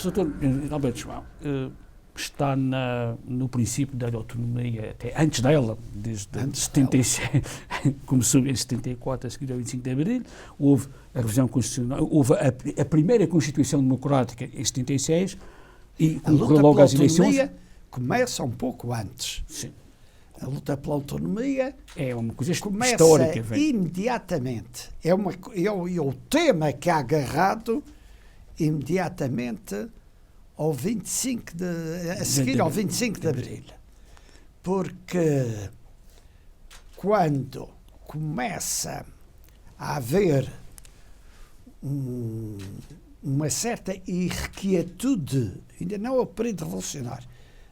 Doutor Alberto João, está no princípio da autonomia, até antes dela, desde 76, começou em 74, a seguir ao 25 de Abril, houve a revisão constitucional, houve a primeira Constituição Democrática em 76, e a luta logo pela às eleições. autonomia começa um pouco antes. Sim. A luta pela autonomia é uma coisa começa histórica. Imediatamente. É o tema que é agarrado imediatamente ao 25 a seguir ao 25 de Abril. Porque quando começa a haver uma certa irrequietude, ainda não é o período revolucionário,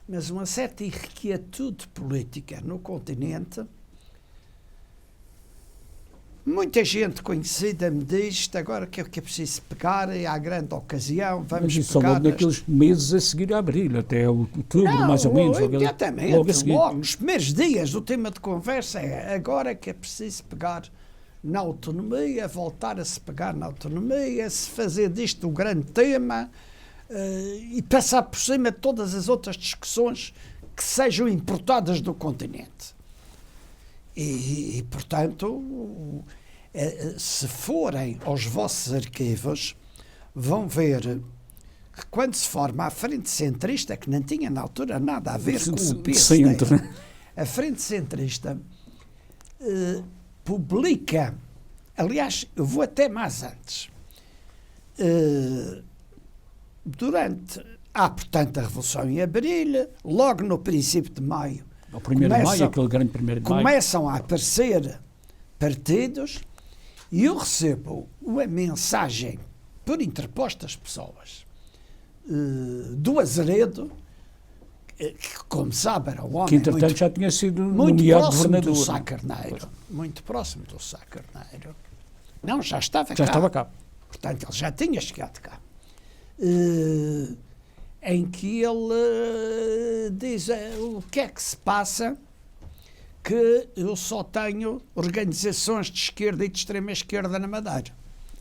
mas uma certa irrequietude política no continente, muita gente conhecida me diz agora que é preciso pegar, é a grande ocasião, vamos pegar... Só logo naqueles meses a seguir a Abril, até outubro, mais ou menos. Imediatamente, logo nos primeiros dias, o tema de conversa é agora que é preciso pegar na autonomia, voltar a se pegar na autonomia, se fazer disto um grande tema... e passar por cima de todas as outras discussões que sejam importadas do continente. E portanto, se forem aos vossos arquivos, vão ver que quando se forma a Frente Centrista, que não tinha na altura nada a ver com o PSD, a Frente Centrista publica, aliás, eu vou até mais antes, portanto, a Revolução em Abril, logo no princípio de maio, o 1º de maio, aquele grande 1º de maio, começam a aparecer partidos e eu recebo uma mensagem por interpostas pessoas do Azeredo, que, como sabe, era um homem que entretanto já tinha sido muito nomeado próximo governador. do Sá Carneiro, muito próximo do Sá Carneiro. Não, já estava cá. Já estava cá. Portanto, ele já tinha chegado cá. Em que ele diz o que é que se passa, que eu só tenho organizações de esquerda e de extrema esquerda na Madeira.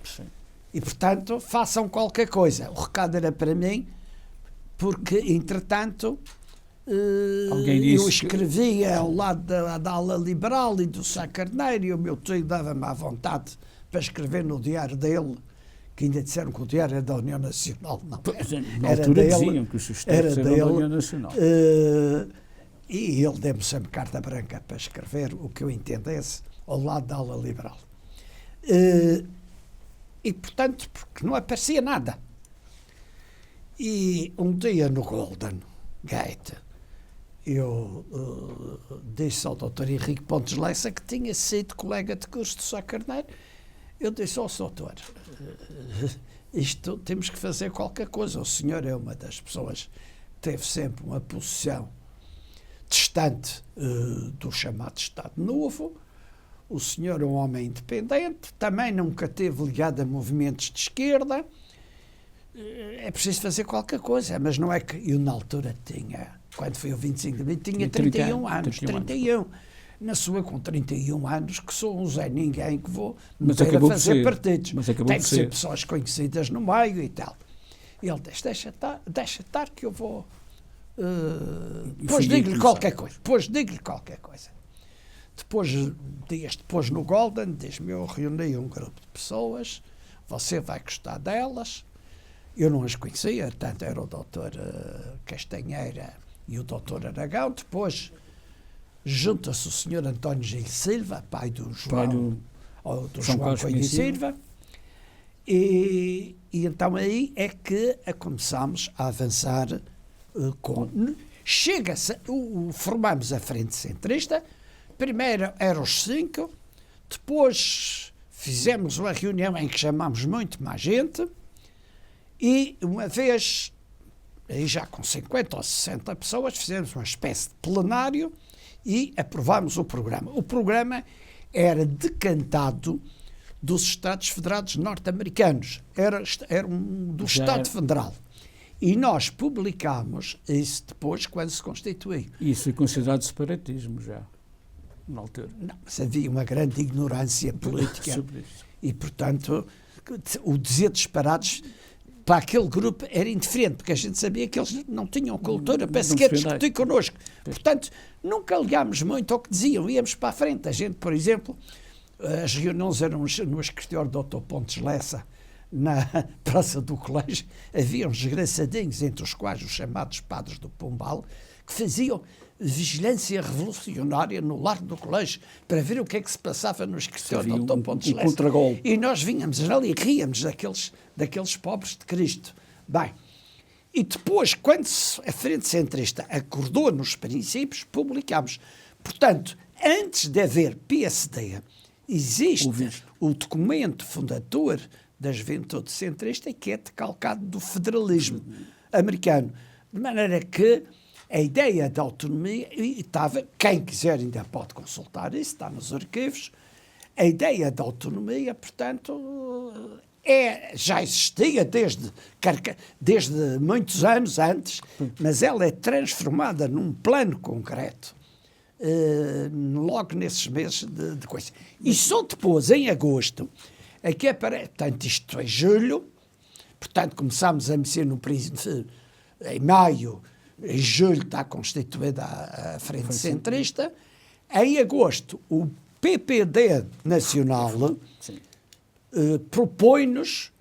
Sim. E, portanto, façam qualquer coisa. O recado era para mim, porque, entretanto, eu escrevia ao lado da ala liberal e do Sá Carneiro, e o meu tio dava-me à vontade para escrever no diário dele, que ainda disseram que o diário era da União Nacional. Não, na altura diziam que os sustentados eram da União Nacional. E ele deu-me sempre carta branca para escrever o que eu entendesse ao lado da ala liberal. E, portanto, porque não aparecia nada. E um dia no Golden Gate, eu disse ao Dr. Henrique Pontes Lessa, que tinha sido colega de curso do Sá Carneiro, eu disse ao doutor, isto temos que fazer qualquer coisa. O senhor é uma das pessoas que teve sempre uma posição distante do chamado Estado Novo. O senhor é um homem independente, também nunca esteve ligado a movimentos de esquerda. É preciso fazer qualquer coisa, mas não é que eu na altura tinha, quando foi o 25 de abril, tinha 31 anos. Na sua, com 31 anos, que sou um Zé Ninguém, que vou meter a fazer partidos. Tem que ser pessoas conhecidas no meio e tal. E ele disse, deixa estar que eu vou... depois digo-lhe qualquer coisa. Dias depois no Golden, diz-me, eu reuni um grupo de pessoas, você vai gostar delas. Eu não as conhecia, tanto era o doutor Castanheira e o doutor Aragão. Depois junta-se o senhor António Gil Silva, pai do João Coelho Silva, e então aí é que começámos a avançar formamos a Frente Centrista. Primeiro eram os 5, depois fizemos uma reunião em que chamámos muito mais gente, e uma vez, aí já com 50 ou 60 pessoas, fizemos uma espécie de plenário e aprovámos o programa. O programa era decantado dos Estados Federados norte-americanos, era do Estado Federal. E nós publicámos isso depois, quando se constituiu. Isso é considerado separatismo já, na altura. Não, mas havia uma grande ignorância política. E, portanto, o dizer disparados para aquele grupo era indiferente, porque a gente sabia que eles não tinham cultura para sequer discutir connosco. Portanto, nunca ligámos muito ao que diziam, íamos para a frente. A gente, por exemplo, as reuniões eram no escritório do Dr. Pontes Lessa, na Praça do Colégio, havia uns desgraçadinhos, entre os quais os chamados padres do Pombal, que faziam vigilância revolucionária no largo do colégio para ver o que é que se passava no escritório do Dr. Pontes Lessa. E nós vínhamos ali e ríamos daqueles pobres de Cristo. Bem, e depois, quando a Frente Centrista acordou nos princípios, publicámos. Portanto, antes de haver PSD, existe o documento fundador da juventude centrista, que é decalcado do federalismo americano. De maneira que a ideia da autonomia, e estava, quem quiser ainda pode consultar isso, está nos arquivos, a ideia da autonomia, portanto, já existia desde muitos anos antes, mas ela é transformada num plano concreto logo nesses meses de coisa. E só depois, em agosto, é que aparece, portanto, isto é julho, portanto, começámos a mexer no princípio, em maio, em julho está constituída a Frente Centrista. Em agosto, o PPD Nacional propõe-nos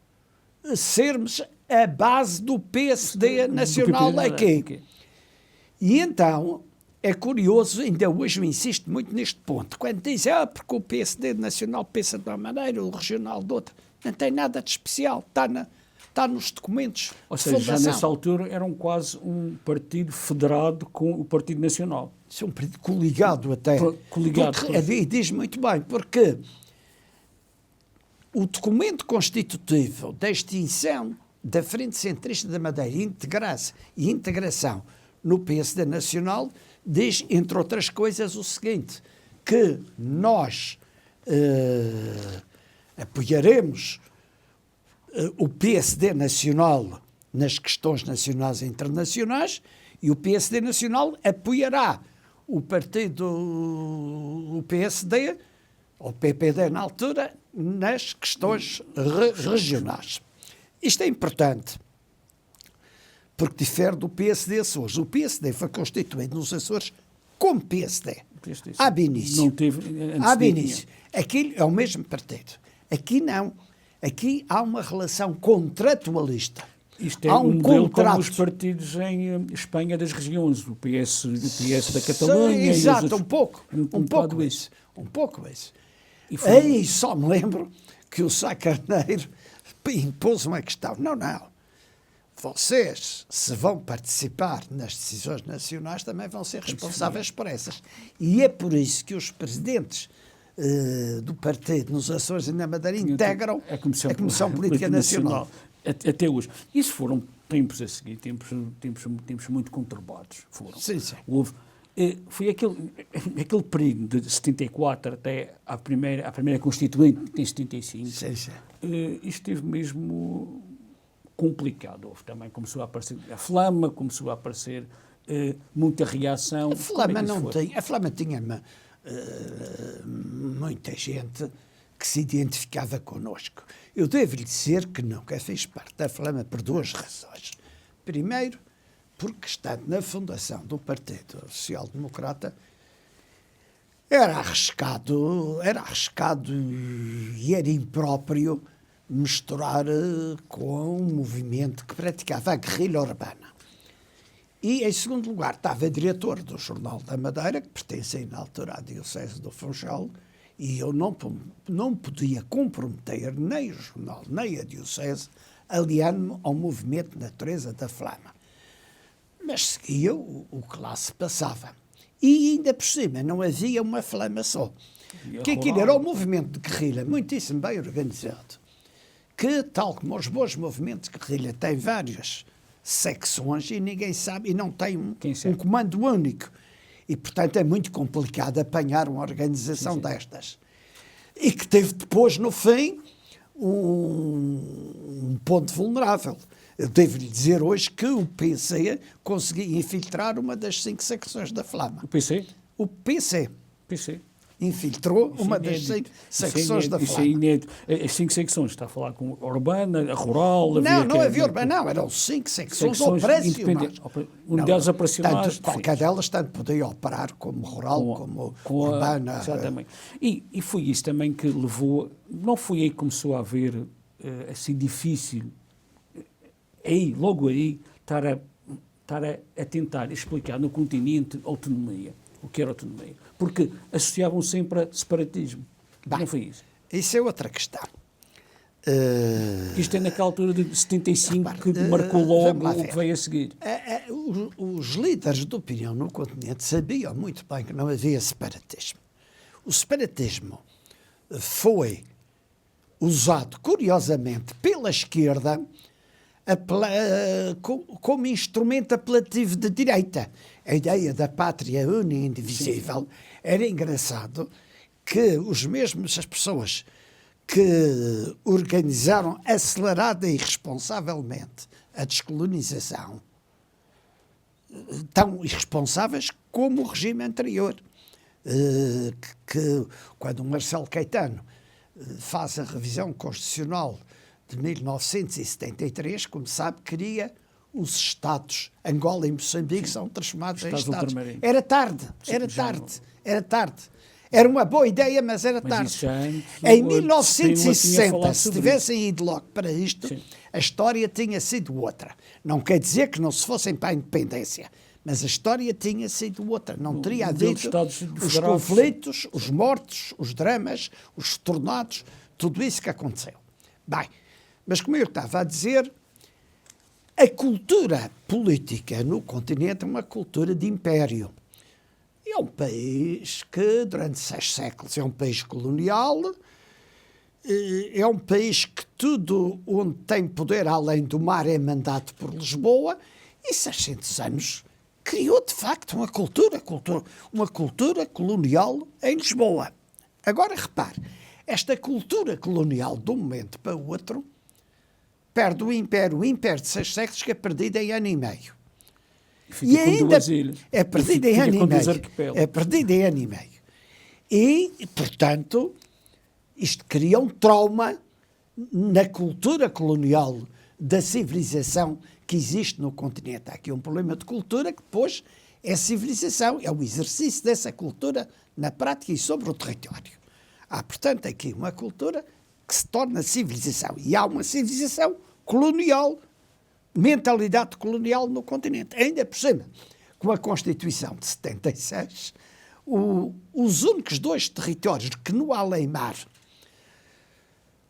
sermos a base do PSD Nacional aqui. E então, é curioso, ainda hoje eu insisto muito neste ponto, quando dizem, porque o PSD Nacional pensa de uma maneira, o regional de outra, não tem nada de especial, está nos documentos. Ou seja, já nessa altura eram quase um partido federado com o Partido Nacional. Isso é um partido coligado até. Coligado. E diz muito bem, porque o documento constitutivo da extinção da Frente Centrista da Madeira e integração no PSD Nacional diz, entre outras coisas, o seguinte, que nós apoiaremos o PSD Nacional nas questões nacionais e internacionais e o PSD Nacional apoiará o PSD, ou PPD na altura, nas questões regionais. Isto é importante, porque difere do PSD Açores. O PSD foi constituído nos Açores como PSD. Ab início. Não teve ab início. Aquilo é o mesmo partido. Aqui não. Aqui há uma relação contratualista. Isto é um modelo como os partidos em Espanha das regiões, o PS da Catalunha. Exato, um pouco isso. Aí só me lembro que o Sá Carneiro impôs uma questão. Não. Vocês, se vão participar nas decisões nacionais, também vão ser responsáveis por essas. E é por isso que os presidentes do partido nos Açores e na Madeira integram a Comissão Política Nacional. Até hoje. Isso foram tempos a seguir, tempos muito conturbados. Foram. Sim. Foi aquele período de 74 até à primeira Constituinte em 75. Sim. Isto esteve mesmo complicado. Também começou a aparecer a Flama, começou a aparecer muita reação. A Flama tinha muita gente que se identificava connosco. Eu devo-lhe dizer que nunca fez parte da Flama por duas razões. Primeiro, porque estando na fundação do Partido Social Democrata, era arriscado e era impróprio misturar com um movimento que praticava a guerrilha urbana. E, em segundo lugar, estava diretor do Jornal da Madeira, que pertencia na altura à Diocese do Funchal, e eu não podia comprometer nem o jornal, nem a Diocese, aliando-me ao movimento de natureza da Flama. Mas seguia o que lá se passava. E ainda por cima não havia uma Flama só. Que aquilo era um movimento de guerrilha muitíssimo bem organizado, que, tal como os bons movimentos de guerrilha, tem várias secções e ninguém sabe, e não tem um comando único. E, portanto, é muito complicado apanhar uma organização destas. E que teve depois, no fim, um ponto vulnerável. Eu devo-lhe dizer hoje que o PC conseguiu infiltrar uma das 5 secções da Flama. O PC? O PC. infiltrou uma das inédito. 5 secções da Isso é Flama. inédito. As 5 secções, está a falar com a urbana, a rural... Não havia urbana, não, eram 5 secções operacionais. Unidades Não, operacionais. tanto, qualquer delas tanto podia operar como rural, como urbana. Exatamente. E foi isso também que levou... Não foi aí que começou a haver, assim, difícil, logo aí, estar a tentar explicar no continente autonomia. O que era autonomia? Porque associavam sempre a separatismo. Bem, não foi isso? Isso é outra questão. Isto é naquela altura de 75 que marcou logo o que veio a seguir. Os líderes de opinião no continente sabiam muito bem que não havia separatismo. O separatismo foi usado, curiosamente, pela esquerda como instrumento apelativo de direita. A ideia da pátria única e indivisível. Era engraçado que as pessoas que organizaram acelerada e responsavelmente a descolonização, tão irresponsáveis como o regime anterior, que quando o Marcelo Caetano faz a revisão constitucional de 1973, como sabe, queria os Estados, Angola e Moçambique, são transformados em Estados. Era tarde. Era uma boa ideia, mas era tarde. Em 1960, se tivessem ido logo para isto, sim, a história tinha sido outra. Não quer dizer que não se fossem para a independência, mas a história tinha sido outra. Não teria havido os conflitos, os mortos, os dramas, os tornados, tudo isso que aconteceu. Bem, mas como eu estava a dizer, a cultura política no continente é uma cultura de império. É um país que, durante 6 séculos, é um país colonial, é um país que tudo onde tem poder além do mar é mandado por Lisboa, e 600 anos criou, de facto, uma cultura colonial em Lisboa. Agora, repare, esta cultura colonial, de um momento para o outro, perde o império de 6 séculos, que é perdido em ano e meio. E ainda é perdido em ano e meio. É perdido em ano e meio. E, portanto, isto cria um trauma na cultura colonial da civilização que existe no continente. Há aqui um problema de cultura que depois é civilização, é o exercício dessa cultura na prática e sobre o território. Há, portanto, aqui uma cultura que se torna civilização. E há uma civilização colonial, mentalidade colonial no continente. Ainda por cima, com a Constituição de 76, os únicos 2 territórios que no além-mar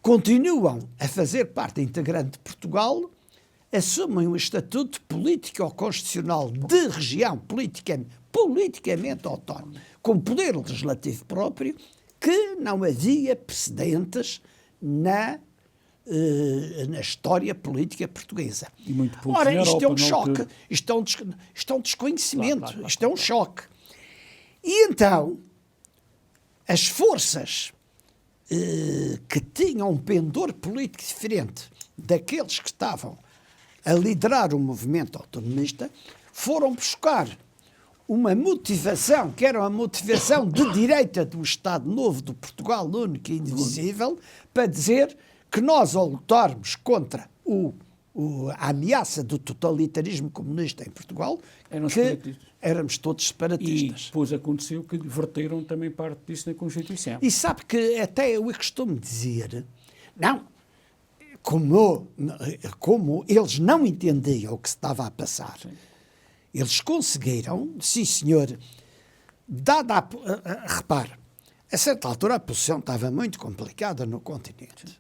continuam a fazer parte integrante de Portugal assumem um estatuto político-constitucional de região politicamente autónoma, com poder legislativo próprio, que não havia precedentes na história política portuguesa. E muito pouco. Ora, isto é um choque, isto é um desconhecimento, claro. Isto é um choque. E então, as forças que tinham um pendor político diferente daqueles que estavam a liderar o movimento autonomista foram buscar uma motivação, que era uma motivação de direita do Estado Novo de Portugal, único e indivisível, para dizer que nós, ao lutarmos contra a ameaça do totalitarismo comunista em Portugal, éramos todos separatistas. E depois aconteceu que verteram também parte disso na Constituição. E sabe que até eu costumo dizer, não, como eles não entendiam o que se estava a passar, sim, eles conseguiram, sim senhor, repare, a certa altura a posição estava muito complicada no continente. Sim.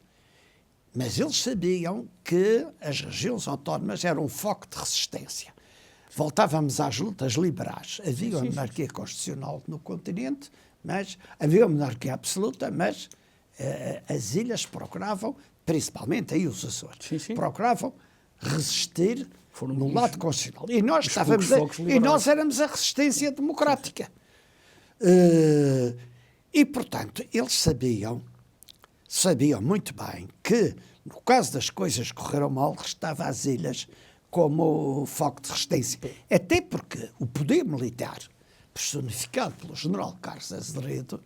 Mas eles sabiam que as regiões autónomas eram um foco de resistência. Voltávamos às lutas liberais. Havia uma monarquia constitucional no continente, mas havia uma monarquia absoluta, mas as ilhas procuravam, principalmente aí os Açores, procuravam resistir no lado constitucional. E nós éramos a resistência democrática. E, portanto, eles sabiam muito bem que, no caso das coisas que correram mal, restava às ilhas como foco de resistência. Até porque o poder militar, personificado pelo general Carlos Azevedo,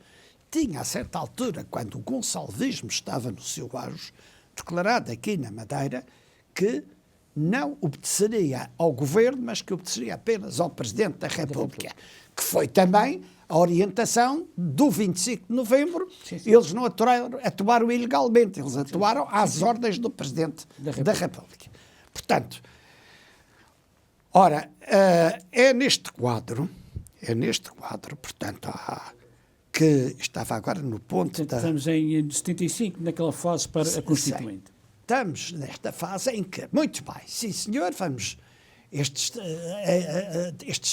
tinha, a certa altura, quando o gonçalvismo estava no seu auge, declarado aqui na Madeira que não obedeceria ao governo, mas que obedeceria apenas ao Presidente da República, que foi também a orientação do 25 de novembro. Sim, sim. Eles não atuaram ilegalmente, eles atuaram às ordens do Presidente da República. Portanto, ora, é neste quadro, portanto, que estava agora no ponto da... Estamos em 75, naquela fase para a Constituinte. Estamos nesta fase em que, muito bem, sim senhor, vamos... Estes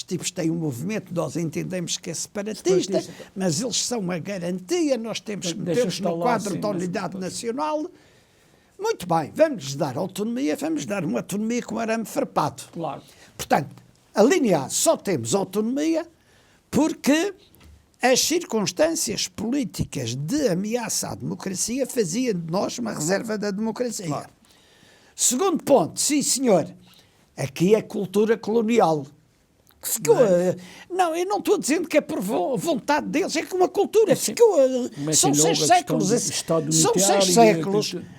tipos têm um movimento, nós entendemos que é separatista, mas eles são uma garantia, nós temos que meter-los no quadro da unidade nacional. Muito bem, vamos dar autonomia, vamos dar uma autonomia com arame farpado. Claro. Portanto, a linha A só temos autonomia porque as circunstâncias políticas de ameaça à democracia faziam de nós uma reserva da democracia. Claro. Segundo ponto, sim senhor, aqui é cultura colonial. Que ficou, não, eu não estou dizendo que é por vontade deles, é que uma cultura ficou. São 6 séculos.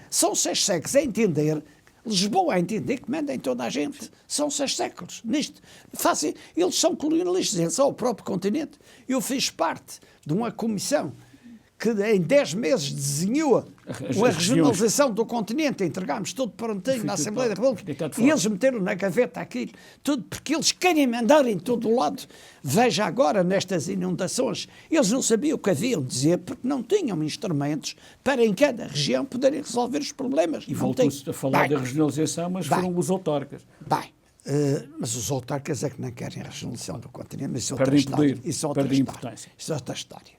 São 6 séculos a entender. Lisboa a entender que manda em toda a gente. São 6 séculos. Nisto. Eles são colonialistas, eles são o próprio continente. Eu fiz parte de uma comissão que em 10 meses desenhou a regionalização do continente, entregámos tudo prontinho na Assembleia da República e eles meteram na gaveta aquilo, tudo porque eles querem mandar em todo o lado. Veja agora nestas inundações, eles não sabiam o que haviam de dizer porque não tinham instrumentos para em cada região poderem resolver os problemas. E voltou-se a falar da regionalização, mas foram os autarcas. Bem, mas os autarcas é que não querem a regionalização do continente, mas isso é outra Perdem história. poder, Isso é outra perdem história. importância. Isso é outra história.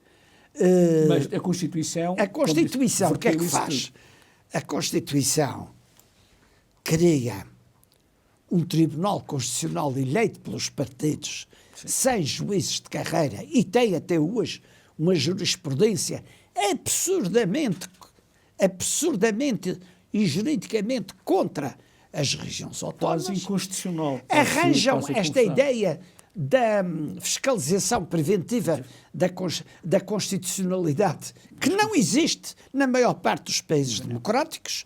Mas a Constituição... o que é que faz? A Constituição cria um Tribunal Constitucional eleito pelos partidos, sem juízes de carreira, e tem até hoje uma jurisprudência absurdamente e juridicamente contra as regiões autónomas. Quase inconstitucional. Arranjam esta ideia da fiscalização preventiva da constitucionalidade, que não existe na maior parte dos países democráticos.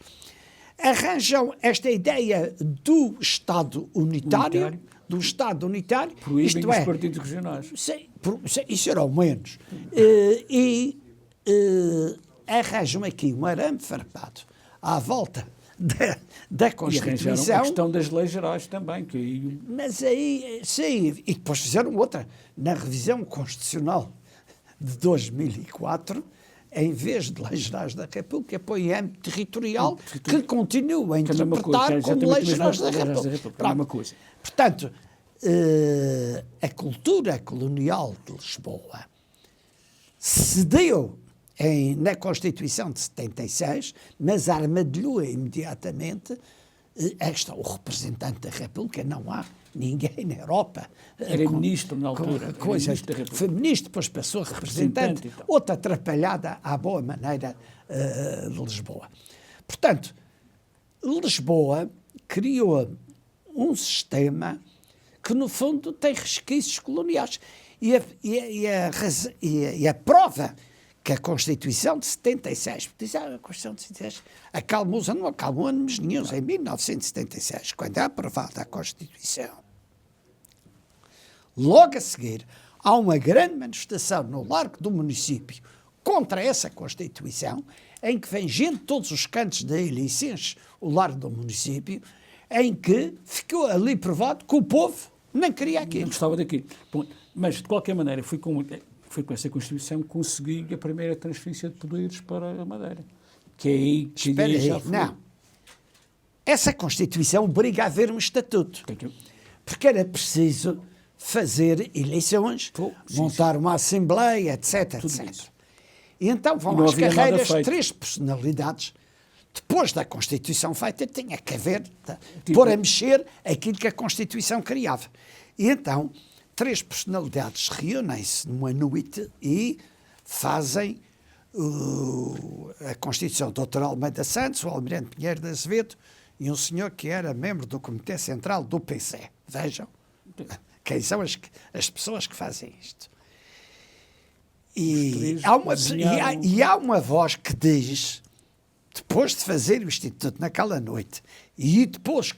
Arranjam esta ideia do Estado unitário. Proíbem os partidos regionais. Isso era o menos. Arranjam aqui um arame farpado à volta da Constituição. E arranjaram a questão das leis gerais também. Mas aí, sim, e depois fizeram outra. Na revisão constitucional de 2004, em vez de leis gerais da República, põe âmbito territorial, que continua a interpretar como leis gerais da República. É a mesma coisa. Portanto, a cultura colonial de Lisboa cedeu na Constituição de 76, mas armadilhou imediatamente o representante da República. Não há ninguém na Europa. Era ministro na altura. Foi ministro, depois passou a representante. Outra atrapalhada à boa maneira de Lisboa. Portanto, Lisboa criou um sistema que, no fundo, tem resquícios coloniais. E a prova que a Constituição de 76, porque diz, a Constituição de 76 acalmou-se, não acalmou anos nenhum, em 1976, quando é aprovada a Constituição. Logo a seguir, há uma grande manifestação no Largo do Município contra essa Constituição, em que vem gente de todos os cantos da ilha e se enche o Largo do Município, em que ficou ali provado que o povo não queria aquilo. Não gostava daquilo. Bom, mas, de qualquer maneira, foi com essa Constituição que consegui a primeira transferência de poderes para a Madeira. Que é aí que Espera aí, não. Essa Constituição obriga a haver um estatuto. Porque era preciso fazer eleições, montar uma Assembleia, etc. E então vão às carreiras 3 personalidades. Depois da Constituição feita, tinha que haver, pôr a mexer aquilo que a Constituição criava. E então 3 personalidades reúnem-se numa noite e fazem a Constituição. O Dr. Almeida Santos, o Almirante Pinheiro de Azevedo e um senhor que era membro do Comitê Central do PC. Vejam quem são as pessoas que fazem isto. E há uma voz que diz, depois de fazer o Instituto naquela noite, e depois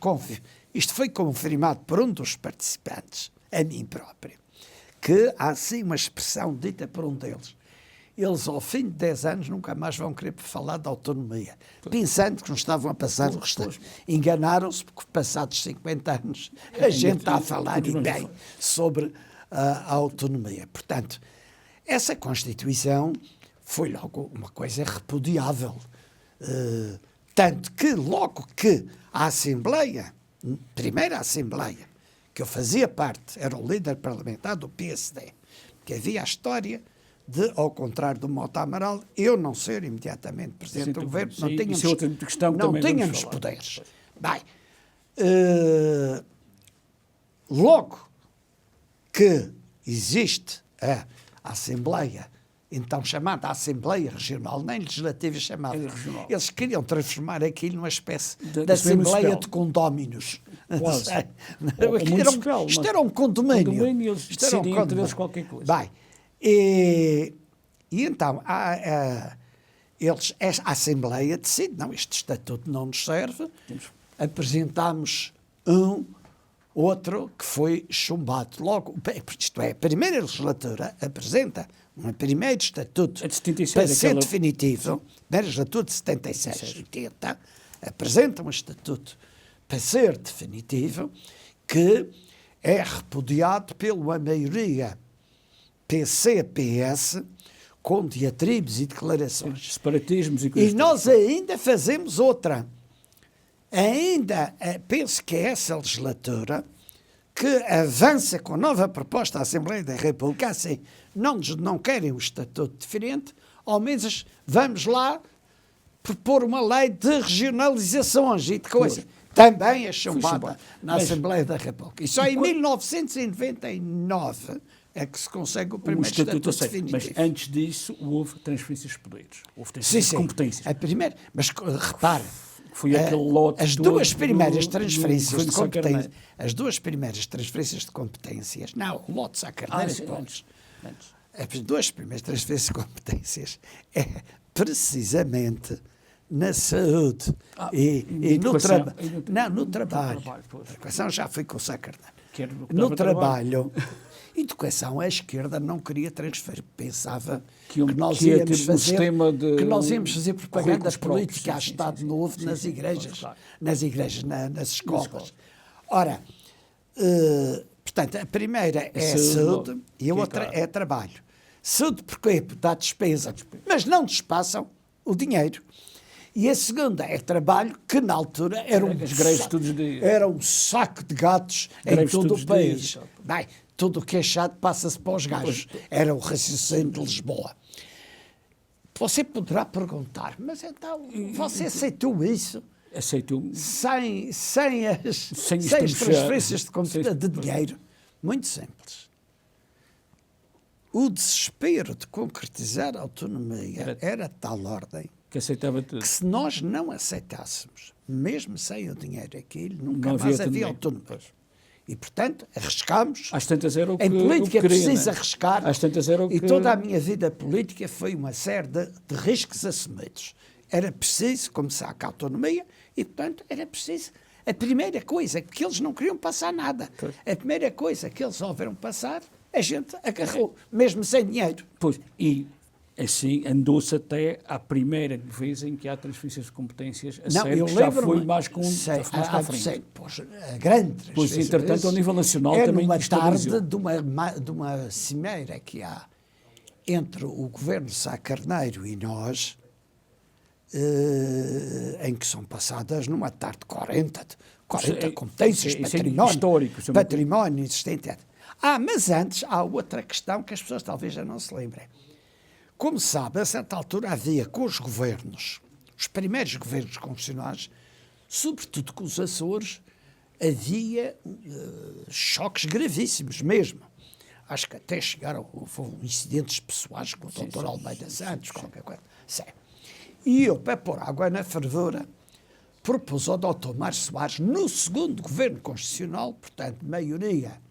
isto foi confirmado por um dos participantes, a mim próprio, que há assim uma expressão dita por um deles. Eles, ao fim de 10 anos, nunca mais vão querer falar de autonomia. Pensando que não estavam a passar o restante. Enganaram-se, porque passados 50 anos a gente está a falar bem sobre a autonomia. Portanto, essa Constituição foi logo uma coisa repudiável. Tanto que, logo que a Assembleia, primeira Assembleia, que eu fazia parte, era o líder parlamentar do PSD, que havia a história de, ao contrário do Mota Amaral, eu não ser imediatamente Presidente do Governo, não tínhamos poderes. Bem, logo que existe a Assembleia, então chamada Assembleia Regional, nem legislativa chamada, eles queriam transformar aquilo numa espécie de Assembleia de condóminos. Quase. Isto era um condomínio. Isto era um condomínio. Qualquer coisa. Bem, e então a Assembleia decide, não, este estatuto não nos serve, apresentámos outro que foi chumbado. Logo, isto é, a primeira legislatura apresenta um primeiro estatuto para ser definitivo, na legislatura de 76, 80, apresenta um estatuto para ser definitivo que é repudiado pela maioria PC-PS, com diatribes e declarações. Separatismos e nós ainda fazemos outra. Ainda penso que é essa legislatura que avança com nova proposta à Assembleia da República, assim, não querem um estatuto diferente, ao menos vamos lá propor uma lei de regionalizações e de coisas. Também é chumbada na Assembleia da República. E só em 1999 é que se consegue o primeiro estatuto definitivo. Mas antes disso houve transferências de poderes, houve transferências de competências. A primeira, mas repare, foi aquele lote as duas primeiras transferências de competências, as duas primeiras transferências de competências, não, o lote Sá Carneiro depois. As duas primeiras transferências de competências é precisamente na saúde e no trabalho. Não, no trabalho. A educação já foi com o Sá Carneiro. No trabalho. Educação, a esquerda não queria transferir, pensava que nós íamos fazer propaganda política a Estado Novo nas igrejas, nas escolas. Ora, portanto, a primeira é a saúde e a outra é trabalho. Saúde porque dá despesa, mas não despassam o dinheiro. E a segunda é trabalho, que na altura era um saco de gatos em todo o país. Bem, tudo o que é chato passa-se para os gajos. Era o raciocínio de Lisboa. Você poderá perguntar, mas então você aceitou isso? Aceitou. Sem as transferências de dinheiro? Muito simples. O desespero de concretizar a autonomia era de tal ordem que aceitava tudo. Que se nós não aceitássemos, mesmo sem o dinheiro aquilo, nunca mais havia autonomia. E, portanto, arriscámos. Às tantas era o que, em política o que queria, precisa arriscar. Às tantas era o que... E toda a minha vida política foi uma série de riscos assumidos. Era preciso começar com a autonomia e, portanto, era preciso... A primeira coisa, que eles não queriam passar nada. A primeira coisa que eles resolveram passar, a gente agarrou, mesmo sem dinheiro. Pois, e assim andou-se até à primeira vez em que há transferências de competências a sério, que já foi mais com para a frente. Pois, a grande transferência. Pois, entretanto, ao nível nacional é também numa tarde de uma cimeira que há entre o governo de Sá Carneiro e nós, em que são passadas numa tarde 40 competências, património existente. Mas antes há outra questão que as pessoas talvez já não se lembrem. Como sabe, a certa altura havia com os governos, os primeiros governos constitucionais, sobretudo com os Açores, havia choques gravíssimos mesmo. Acho que até chegaram, foram incidentes pessoais com o Dr. Almeida Santos, qualquer coisa. Sério. E eu, para pôr água na fervura, propus ao Dr. Mário Soares, no segundo governo constitucional, portanto, maioria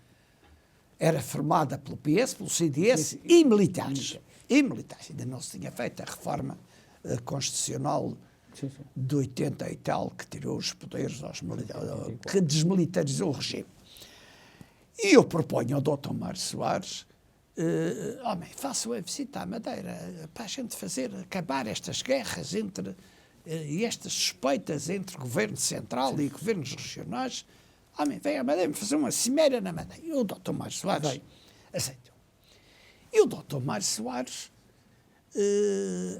era formada pelo PS, pelo CDS e militares. e militares. Ainda não se tinha feito a reforma constitucional Sim, sim. de 80 e tal, que tirou os poderes aos militares, que desmilitarizou o regime. E eu proponho ao Dr. Mário Soares, faça a visita à Madeira, para a gente acabar estas guerras e estas suspeitas entre governo central e governos regionais. Vem à Madeira fazer uma cimeira na Madeira. E o Dr. Mário Soares aceitou. E o Dr. Mário Soares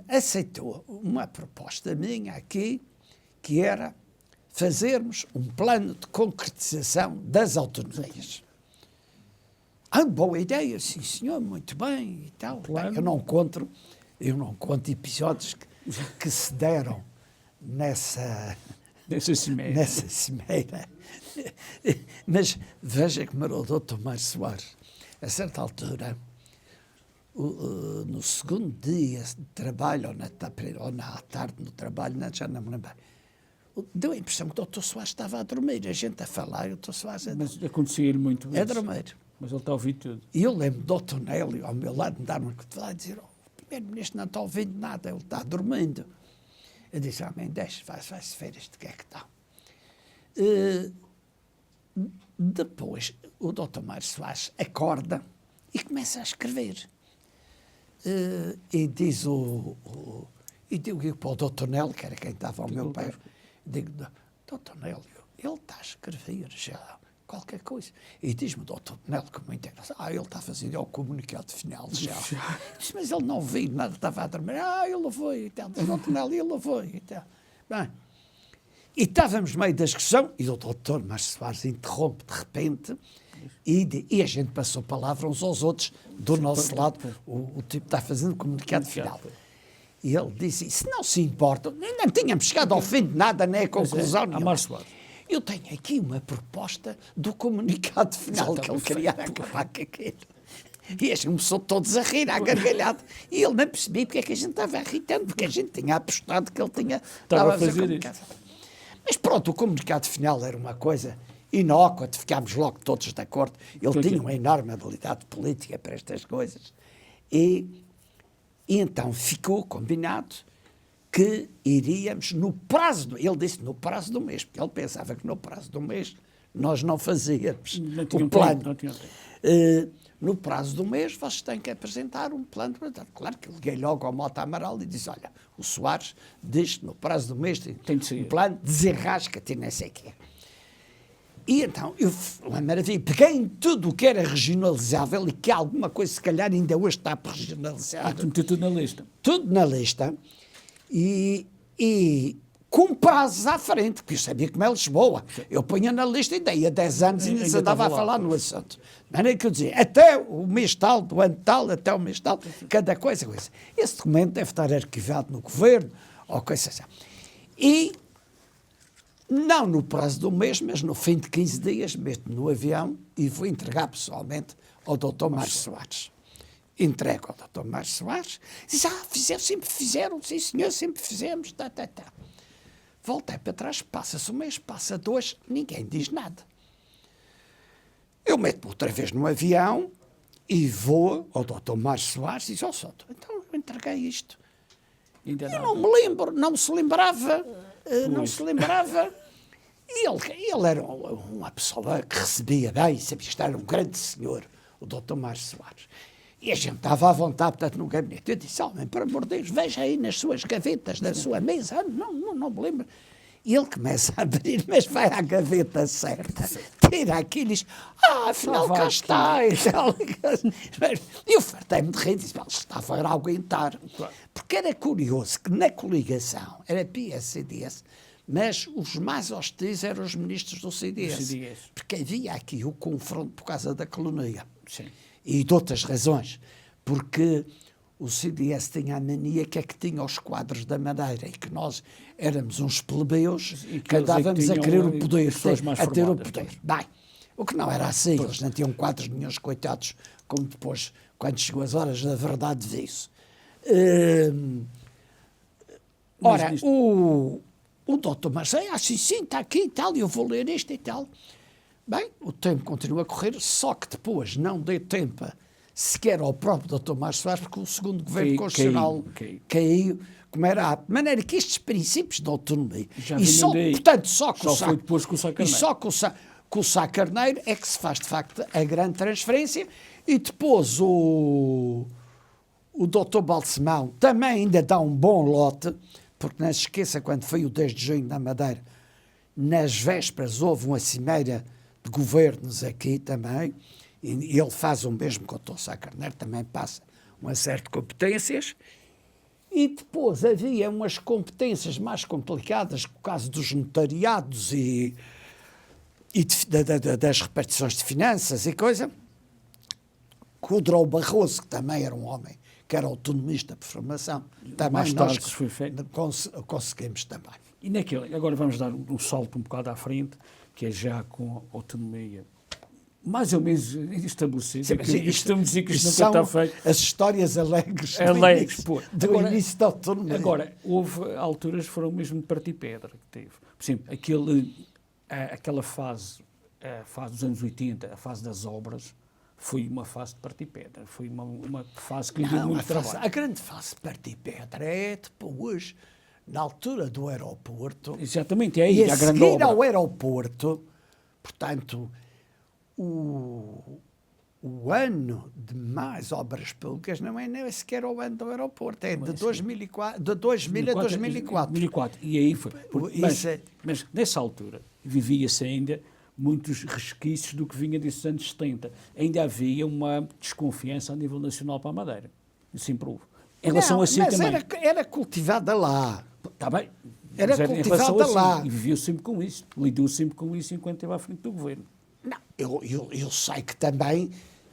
aceitou uma proposta minha aqui, que era fazermos um plano de concretização das autonomias. Boa ideia, sim senhor, muito bem e tal. Bem, eu não conto episódios que se deram nessa cimeira. Mas veja que o Dr. Mário Soares, a certa altura, no segundo dia de trabalho, ou na tarde no trabalho, já não me lembro, deu a impressão que o Dr. Soares estava a dormir, a gente a falar, e o Dr. Soares Mas acontecia-lhe muito isso. A dormir. Mas ele está a ouvir tudo. E eu lembro do Dr. Nélio, ao meu lado, me dar uma cotovelada e dizer: o primeiro-ministro não está ouvindo nada, ele está dormindo. Eu disse: deixa, vai-se ver isto, que é que está. Depois, o Dr. Mário Soares acorda e começa a escrever. E diz e digo para o Dr. Nélio, que era quem estava ao meu pé, digo: Dr. Nélio, ele está a escrever já qualquer coisa. E diz-me o Dr. Nélio, com muita graça: ele está a fazer o comunicado final já. Disse: mas ele não viu nada, estava a dormir. Ele foi e tal. Diz o Dr. Nélio, ele foi e tal. Bem, e estávamos no meio da discussão e o Dr. Mário Soares interrompe de repente e a gente passou palavra uns aos outros do nosso lado. O tipo está fazendo o comunicado final. E ele disse: se não se importa, ainda não tínhamos chegado ao fim de nada, nem a conclusão nenhuma. Eu tenho aqui uma proposta do comunicado final que ele queria acabar com aquilo. E a gente começou todos a rir, à gargalhada. E ele não percebia porque é que a gente estava irritando, porque a gente tinha apostado que ele estava a fazer comunicado. Mas pronto, o comunicado final era uma coisa inócua, ficámos logo todos de acordo. Ele tinha uma enorme habilidade política para estas coisas. E então ficou combinado que iríamos no prazo, ele disse no prazo do mês, porque ele pensava que no prazo do mês nós não fazíamos o plano. No prazo do mês vocês têm que apresentar um plano. Claro que liguei logo ao Mota Amaral e disse: olha, o Soares diz que no prazo do mês tem de ser um plano, desenrasca-te e não sei o quê. E então, uma maravilha, peguei em tudo o que era regionalizável e que alguma coisa, se calhar, ainda hoje está por regionalizar. Tu meteu tudo na lista. Tudo na lista. E com prazos à frente, porque eu sabia como é Lisboa. Eu punha na lista e daí a 10 anos ainda se andava a falar no assunto. Não era que eu dizia, até o mês tal, do ano tal, até o mês tal, cada coisa. Esse documento deve estar arquivado no governo, ou coisa assim. E, não no prazo do mês, mas no fim de 15 dias, meto-me no avião e vou entregar pessoalmente ao Dr. Mário Soares. Entrego ao Dr. Mário Soares, diz: sempre fizeram, sim senhor, sempre fizemos, Voltei para trás, passa-se um mês, passa 2, ninguém diz nada. Eu meto-me outra vez no avião e vou ao Dr. Mário Soares e diz: Souto, então eu entreguei isto. Eu não me lembro, não se lembrava. E ele era uma pessoa que recebia bem, sabia estar, era um grande senhor, o Dr. Mário Soares. E a gente estava à vontade, portanto, no gabinete. Eu disse: homem, por amor de Deus, veja aí nas suas gavetas da sua mesa. Não me lembro. E ele começa a abrir, mas vai à gaveta certa, tira aquilo e diz: afinal cá está. E eu fartei-me de rir e disse: estava a aguentar. Porque era curioso que na coligação era PS-CDS, mas os mais hostis eram os ministros do CDS. Porque havia aqui o confronto por causa da colonia. Sim. E de outras razões, porque o CDS tinha a mania que tinha os quadros da Madeira e que nós éramos uns plebeus que andávamos a querer o poder, a ter o poder. Bem, o que não era assim, eles não tinham quadros nenhuns, coitados, como depois, quando chegou as horas da verdade, viu-se. Ora, o doutor Marcelo, sim, está aqui e tal, e eu vou ler isto e tal. Bem, o tempo continua a correr, só que depois não deu tempo sequer ao próprio Dr. Márcio Soares, porque o segundo governo constitucional caiu. Como era, de maneira que estes princípios de autonomia, Já e só, daí. portanto, só com Só foi depois com o Sá e Carneiro. só com o Sá Carneiro é que se faz, de facto, a grande transferência, e depois o Dr. Balsemão também ainda dá um bom lote, porque não se esqueça, quando foi o 10 de junho na Madeira, nas vésperas houve uma cimeira de governos aqui também, e ele faz o mesmo com o Dr. Sá Carneiro, também passa uma série de competências, e depois havia umas competências mais complicadas, no caso dos notariados e das repartições de finanças e coisa, com o Durão Barroso, que também era um homem que era autonomista por formação, também Mais tarde nós se foi feito. conseguimos também. E naquele, agora vamos dar um salto um bocado à frente, que é já com autonomia mais ou menos estabelecida. Sim, mas Isto me dizer que isto nunca são está feito. as histórias alegres do Agora, início da autonomia. Agora, houve alturas que foram mesmo de partir pedra que teve. Por exemplo, aquela fase, a fase dos anos 80, a fase das obras, foi uma fase de partir pedra. Foi uma fase que lhe deu muito trabalho. A grande fase de partir pedra é depois, na altura do aeroporto. Exatamente, é aí E a a grande seguir obra. ao aeroporto, portanto, o ano de mais obras públicas não é sequer o ano do aeroporto, é de 2004, de 2000 a 2004. 2004. E aí foi. Isso Mas nessa altura vivia-se ainda muitos resquícios do que vinha desses anos 70. Ainda havia uma desconfiança a nível nacional para a Madeira. Sempre houve. Em relação a si mas também. era cultivada lá. Está bem. Era Mas em relação cultivada a si, lá. E viveu sempre com isso. Lidou sempre com isso enquanto esteve à frente do governo. Não, eu sei que também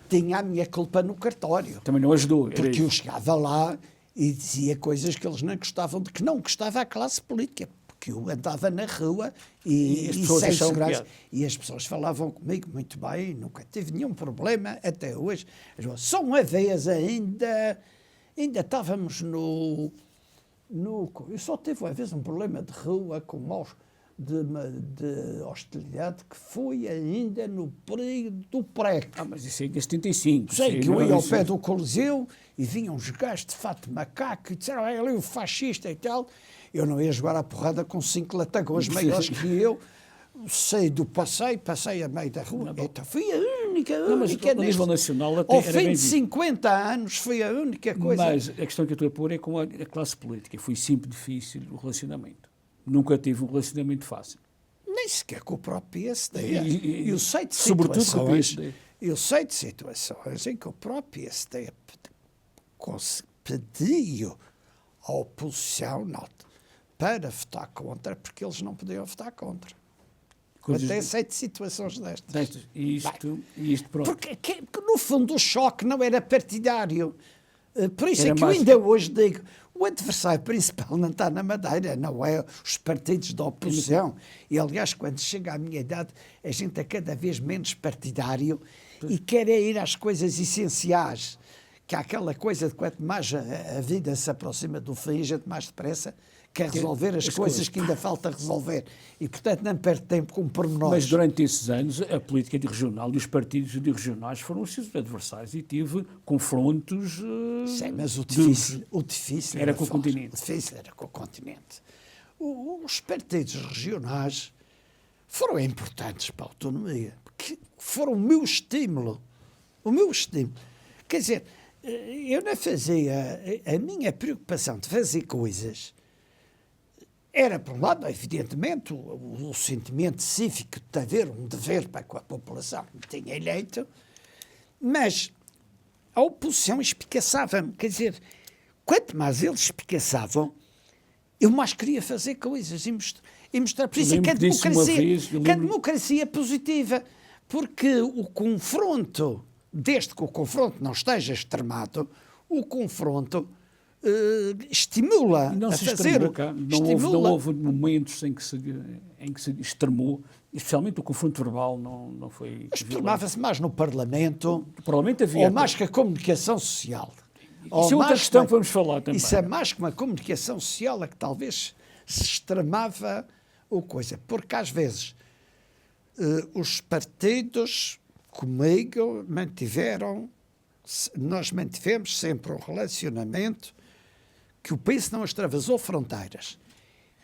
tinha a minha culpa no cartório. Também não ajudou. Porque eu chegava lá e dizia coisas que eles não gostavam, de que não gostava a classe política. Porque eu andava na rua E as pessoas sem achavam segurança. piada. E as pessoas falavam comigo muito bem, nunca tive nenhum problema até hoje. Só uma vez ainda estávamos no. Eu só tive uma vez um problema de rua com maus de hostilidade que foi ainda no período do PREC. Mas isso é em 75. Sei que eu ia ao pé do Coliseu e vinham uns gajos de fato de macaco e disseram, ali o fascista e tal. Eu não ia jogar a porrada com 5 latagões maiores que eu. Saí do passeio, passei a meio da rua. Então, fui a única. Mas a nível nacional até ao era fim bem de visto. 50 anos foi a única coisa. Mas a questão que eu estou a pôr é com a classe política. Foi sempre difícil o relacionamento. Nunca tive um relacionamento fácil. Nem sequer com o próprio PSD. Eu sei de sobretudo com o situações, PSD. eu sei de situações em que o próprio PSD pediu à oposição para votar contra, porque eles não podiam votar contra. Até sei de situações destas. E isto pronto. Porque no fundo o choque não era partidário. Por isso Era é que eu mais- ainda hoje digo, o adversário principal não está na Madeira, não é os partidos da oposição. E aliás, quando chega à minha idade, a gente é cada vez menos partidário e quer é ir às coisas essenciais. Que há aquela coisa de quanto mais a vida se aproxima do fim, a gente mais depressa quer resolver as coisas que ainda falta resolver. E, portanto, não perde tempo com pormenores. Mas durante esses anos, a política regional e os partidos regionais foram os seus adversários e tive confrontos. Sim, mas o difícil Era com o fora. continente. O difícil era com o continente. Os partidos regionais foram importantes para a autonomia, porque foram o meu estímulo. O meu estímulo. Quer dizer, eu não fazia. A minha preocupação de fazer coisas era, por um lado, evidentemente, o sentimento cívico de haver um dever para com a população que me tinha eleito, mas a oposição espicaçava-me. Quer dizer, quanto mais eles espicaçavam, eu mais queria fazer coisas e mostrar. Por isso é que a democracia é positiva, porque o confronto, desde que o confronto não esteja extremado, o confronto estimula E não a se fazer. extremou cá. Não houve momentos em que se extremou, especialmente o confronto verbal não foi. Extremava-se mais no Parlamento, O Parlamento havia. ou mais que a comunicação social. Isso é outra questão que vamos falar também. Isso é mais que uma comunicação social, a que talvez se extremava o coisa. Porque às vezes os partidos comigo mantiveram nós mantivemos sempre um relacionamento que o país não extravasou fronteiras.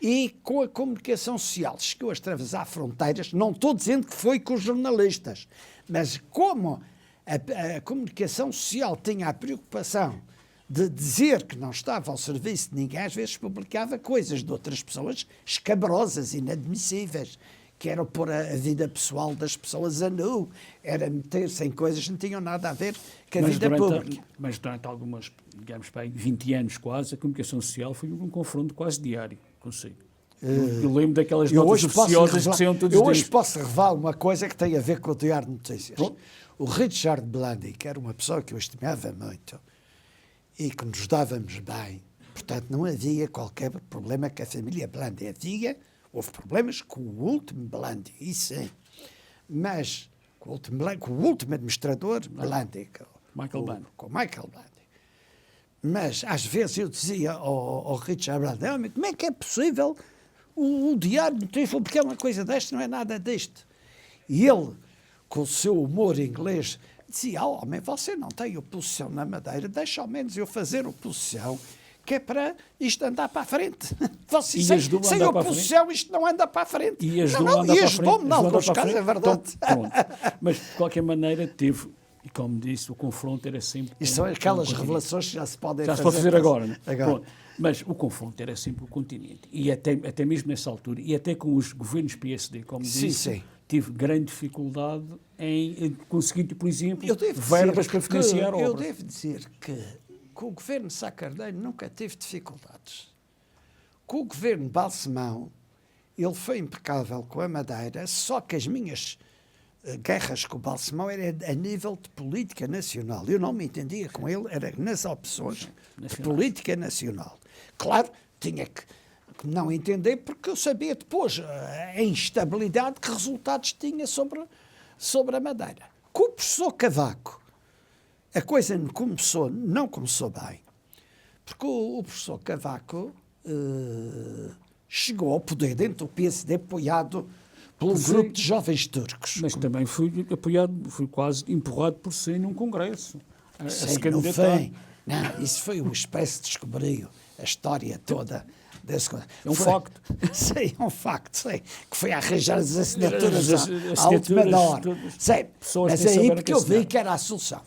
E com a comunicação social chegou a extravasar fronteiras, não estou dizendo que foi com os jornalistas, mas como a comunicação social tinha a preocupação de dizer que não estava ao serviço de ninguém, às vezes publicava coisas de outras pessoas escabrosas, inadmissíveis, que era pôr a vida pessoal das pessoas a nu, era meter-se em coisas que não tinham nada a ver com a vida pública. Mas durante algumas, digamos, 20 anos quase, a comunicação social foi um confronto quase diário consigo. Eu lembro daquelas notas oficiosas que saíam todos os dias. Eu hoje posso revelar uma coisa que tem a ver com o Diário de Notícias. O Richard Blandy, que era uma pessoa que eu estimava muito e que nos dávamos bem, portanto não havia qualquer problema com a família Blandy. Houve problemas com o último Blandy, isso sim, mas com o último administrador Blandy, com Michael Blandy. Mas às vezes eu dizia ao Richard Blandy, como é que é possível o Diário de Notícias, porque é uma coisa desta, não é nada disto. E ele, com o seu humor inglês, dizia, homem, você não tem oposição na Madeira, deixa ao menos eu fazer oposição, que é para isto andar para a frente. Você, sem oposição isto não anda para a frente. E ajudou-me em alguns casos, é verdade. Então, mas, de qualquer maneira, teve, e como disse, o confronto era sempre... Isto são aquelas revelações que já se podem fazer. Já se pode fazer agora, não é? Pronto. Mas o confronto era sempre o continente. E até mesmo nessa altura, e até com os governos PSD, como disse, tive grande dificuldade em conseguir, por exemplo, verbas para financiar obras. Eu devo dizer que com o governo Sá Carneiro nunca teve dificuldades. Com o governo Balsemão, ele foi impecável com a Madeira, só que as minhas guerras com o Balsemão eram a nível de política nacional. Eu não me entendia com ele, era nas opções de política nacional. Claro, tinha que não entender, porque eu sabia depois a instabilidade que resultados tinha sobre a Madeira. Com o professor Cavaco, a coisa não começou bem, porque o professor Cavaco chegou ao poder dentro do PSD apoiado pelo grupo de jovens turcos. Mas também fui quase empurrado por si num congresso. Não foi. Não, isso foi o Expresso descobriu a história toda desse congresso. É um facto. Sim, é um facto, sei. Que foi a arranjar as assinaturas à última hora. Sei, mas aí porque eu vi que era a solução.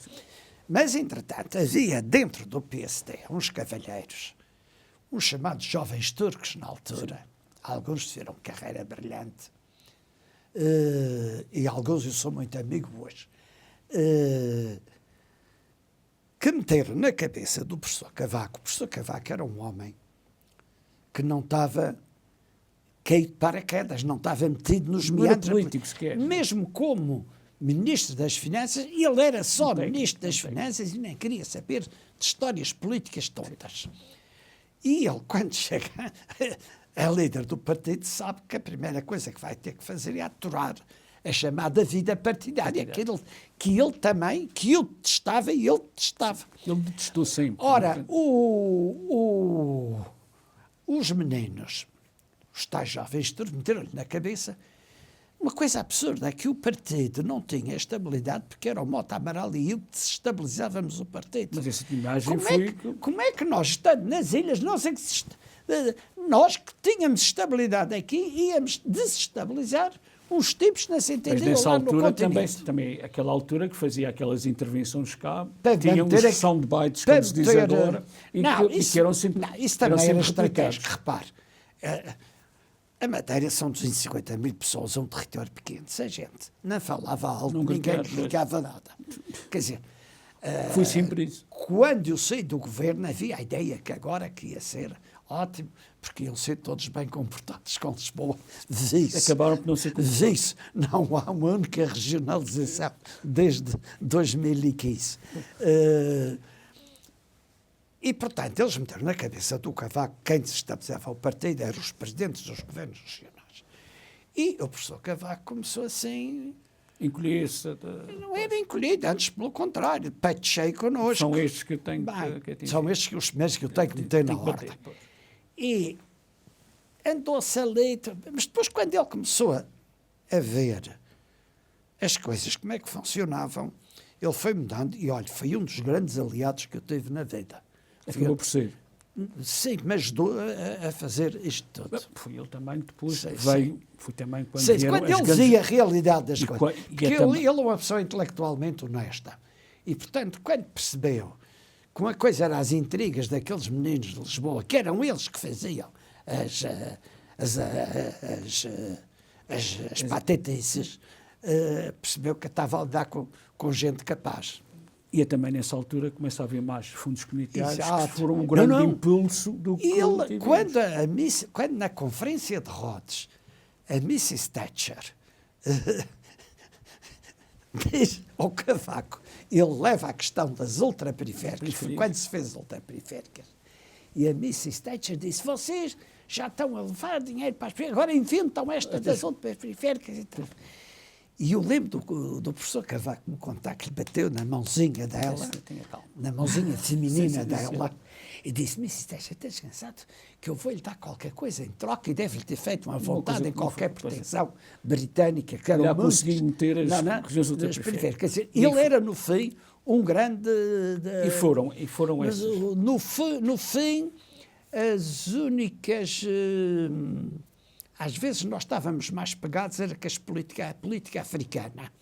Mas, entretanto, havia dentro do PSD uns cavalheiros, uns chamados jovens turcos na altura. Sim. Alguns fizeram carreira brilhante. E alguns eu sou muito amigo hoje. Que meteram na cabeça do professor Cavaco. O professor Cavaco era um homem que não estava caído de paraquedas, não estava metido nos meandros políticos, mesmo como Ministro das Finanças, ele era só Ministro das Finanças e nem queria saber de histórias políticas tontas. E ele, quando chega a líder do partido, sabe que a primeira coisa que vai ter que fazer é aturar a chamada vida partidária, aquilo que ele também, que eu detestava e ele detestava. Ele detestou sempre. Ora, os meninos, os tais jovens, meteram-lhe na cabeça uma coisa absurda, é que o partido não tinha estabilidade porque era o Mota Amaral e eu que desestabilizávamos o partido. Mas essa imagem foi... Como é que nós, estando nas ilhas, nós que tínhamos estabilidade aqui, íamos desestabilizar uns tipos na centenária lá no continente. Mas nessa altura também, aquela altura que fazia aquelas intervenções cá, tinha uma sessão de baites, como se diz agora, que eram sempre... Não, isso também era estratégico, repare. A Madeira são 250 mil pessoas, um território pequeno. Se a gente não falava alto, ninguém nos ligava nada. Quer dizer... Foi sempre isso. Quando eu saí do governo, havia a ideia que agora que ia ser ótimo, porque iam ser todos bem comportados com Lisboa. Acabaram por não ser comportados. Não há uma única regionalização desde 2015. E, portanto, eles meteram na cabeça do Cavaco quem desestabilizava o partido eram os presidentes dos governos regionais. E o professor Cavaco começou assim... Encolher-se. Não era encolhido, antes pelo contrário, peito cheio connosco. São estes que eu tenho que atingir. São estes os primeiros que eu tenho que meter na ordem. E andou-se ali, mas depois quando ele começou a ver as coisas, como é que funcionavam, ele foi mudando e, olha, foi um dos grandes aliados que eu tive na vida. Acabou por ser. Sim, me ajudou a fazer isto tudo. Foi ele também que depois Sim, veio, foi também quando Sim, vieram quando as ele grandes... dizia a realidade das E coisas. e Porque ele é uma pessoa intelectualmente honesta. E, portanto, quando percebeu que uma coisa era as intrigas daqueles meninos de Lisboa, que eram eles que faziam as patetices, percebeu que estava a lidar com gente capaz. E também nessa altura começa a haver mais fundos comunitários Exato. que foram um grande Não. impulso do E ele, coletivismo. quando na conferência de Rhodes, a Mrs. Thatcher diz ao Cavaco, ele leva a questão das ultraperiféricas, foi quando se fez as ultraperiféricas, e a Mrs. Thatcher disse, vocês já estão a levar dinheiro para as periféricas, agora inventam esta das ultraperiféricas e tal. E eu lembro do professor Cavaco me contar que lhe bateu na mãozinha dela, na mãozinha feminina dela, e disse, Mrs. Thatcher, está descansado que eu vou-lhe dar qualquer coisa em troca e deve-lhe ter feito uma vontade em qualquer proteção britânica. Que era consegui meter as periféricas. Quer dizer, ele era, no fim, um grande... E foram mas, essas. no fim, as únicas... às vezes nós estávamos mais pegados era com a política africana.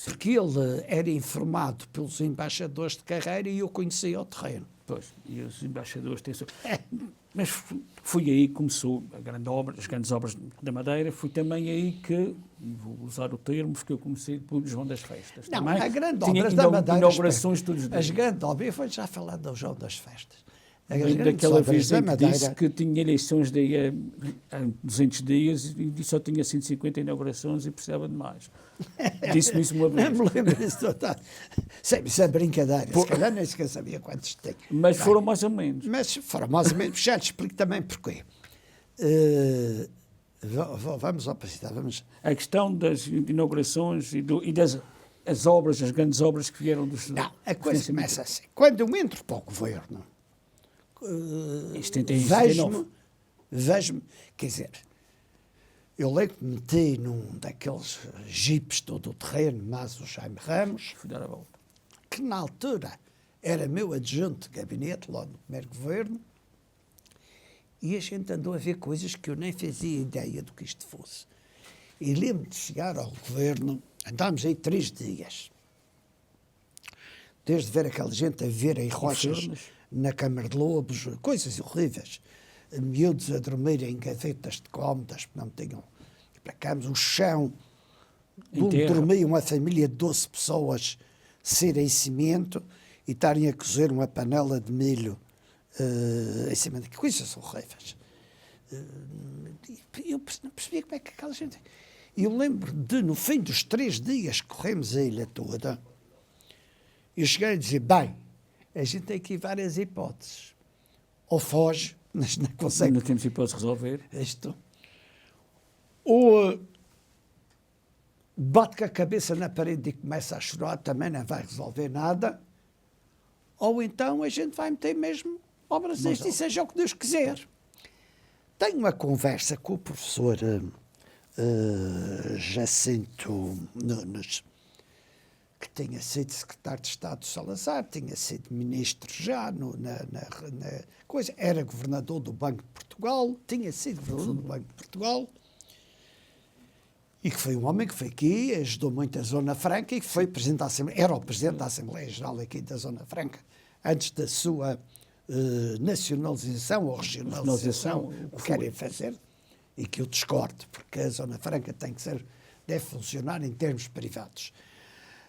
Porque ele era informado pelos embaixadores de carreira e eu conhecia o terreno. Pois, e os embaixadores têm... Mas foi aí que começou as grandes obras da Madeira, foi também aí que, vou usar o termo, que eu comecei por João das Festas. Não, também a grande tinha obras da Madeira... inaugurações todos os dias. As grandes obras, eu vou já falar do João das Festas. Daquela vez em que disse que tinha eleições daí a 200 dias e só tinha 150 inaugurações e precisava de mais. Disse-me isso uma vez. Não me lembro disso. Isso é brincadeira. Se calhar nem sequer sabia quantos tem. Mas foram mais ou menos. Mas foram mais ou menos. Já te explico também porquê. Vamos ao passado. Vamos. A questão das inaugurações e das as obras, as grandes obras que vieram dos... Não, a coisa começa assim. Quando eu entro para o governo, vejo-me, quer dizer, eu lembro que meti num daqueles jipes todo o terreno, mas o Jaime Ramos, Fui dar a volta. que na altura era meu adjunto de gabinete, lá no primeiro governo, e a gente andou a ver coisas que eu nem fazia ideia do que isto fosse. E lembro de chegar ao governo, andámos aí 3 dias, desde ver aquela gente a viver em rochas, na Câmara de Lobos, coisas horríveis, miúdos a dormir em gavetas de cómodas, porque não tinham para camas, o chão, onde dormia uma família de 12 pessoas, ser em cimento e estarem a cozer uma panela de milho em cima de coisas horríveis. Eu não percebia como é que aquela gente... Eu lembro de, no fim dos 3 dias que corremos a ilha toda, eu cheguei a dizer, bem, a gente tem aqui várias hipóteses. Ou foge, mas não consegue... Não temos hipótese de resolver. Isto. Ou bate com a cabeça na parede e começa a chorar, também não vai resolver nada. Ou então a gente vai meter mesmo obras destas e seja o que Deus quiser. Tenho uma conversa com o professor Jacinto Nunes, que tinha sido secretário de Estado de Salazar, tinha sido ministro já na coisa, era governador do Banco de Portugal, tinha sido governador do Banco de Portugal, e que foi um homem que foi aqui, ajudou muito a Zona Franca e que foi presidente da Assembleia, era o presidente da Assembleia Geral aqui da Zona Franca, antes da sua nacionalização ou regionalização, o que querem fazer, e que eu discordo, porque a Zona Franca deve funcionar em termos privados.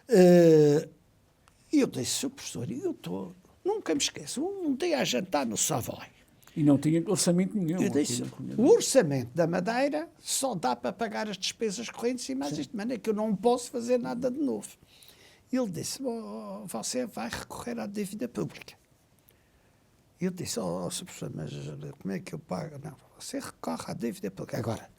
E eu disse, professor, nunca me esqueço, um dia a jantar no Savoy. E não tinha orçamento nenhum. Eu disse, o orçamento da Madeira só dá para pagar as despesas correntes e mais isto, de maneira que eu não posso fazer nada de novo. E ele disse, você vai recorrer à dívida pública. E eu disse, professor, mas como é que eu pago? Não, você recorre à dívida pública. Agora,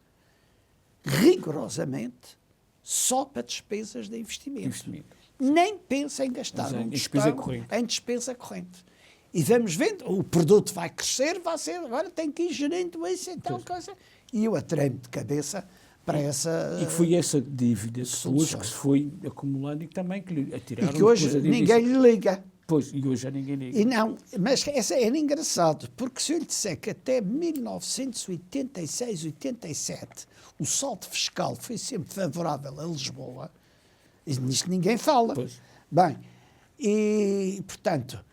rigorosamente, só para despesas de investimento. Nem pensa em gastar em despesa corrente. E vamos vendo, o produto vai crescer, agora tem que ir gerindo isso e tal coisa. E eu atrei-me de cabeça, para essa... E que foi essa dívida solução. que se foi acumulando e que também que lhe atiraram. E que hoje ninguém lhe liga. Pois, e hoje já ninguém liga. E não, mas essa era engraçado, porque se eu lhe disser que até 1986, 87, o saldo fiscal foi sempre favorável a Lisboa, nisto ninguém fala. Pois. Bem, e, portanto,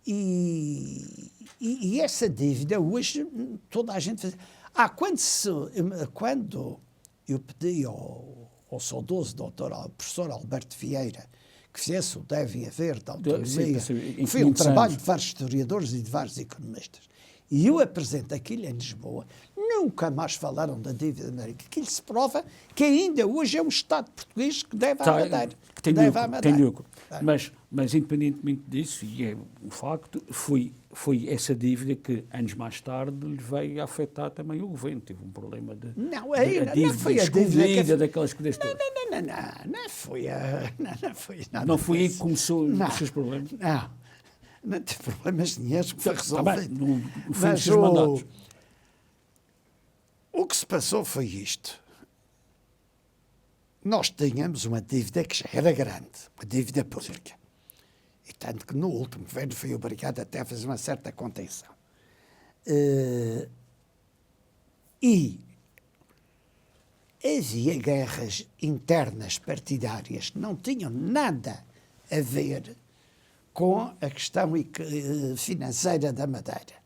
e essa dívida hoje toda a gente faz. Quando eu pedi ao saudoso doutor, ao professor Alberto Vieira, que fizesse o Deve Haver da autonomia, foi um trabalho de vários historiadores e de vários economistas. E eu apresento aquilo em Lisboa, nunca mais falaram da dívida da América. Aquilo se prova que ainda hoje é um Estado português que deve à Madeira. Que tem lucro. Mas independentemente disso, e é um facto, foi essa dívida que, anos mais tarde, lhe veio a afetar também o governo. Teve um problema de não foi a dívida daquelas coisas todas. Não foi nada. Não foi aí que começou os seus problemas? Não teve problemas nenhums que foi resolvido. No fim dos seus mandatos. O que se passou foi isto. Nós tínhamos uma dívida que já era grande, uma dívida pública. E tanto que no último governo foi obrigado até a fazer uma certa contenção. E havia guerras internas partidárias que não tinham nada a ver com a questão financeira da Madeira.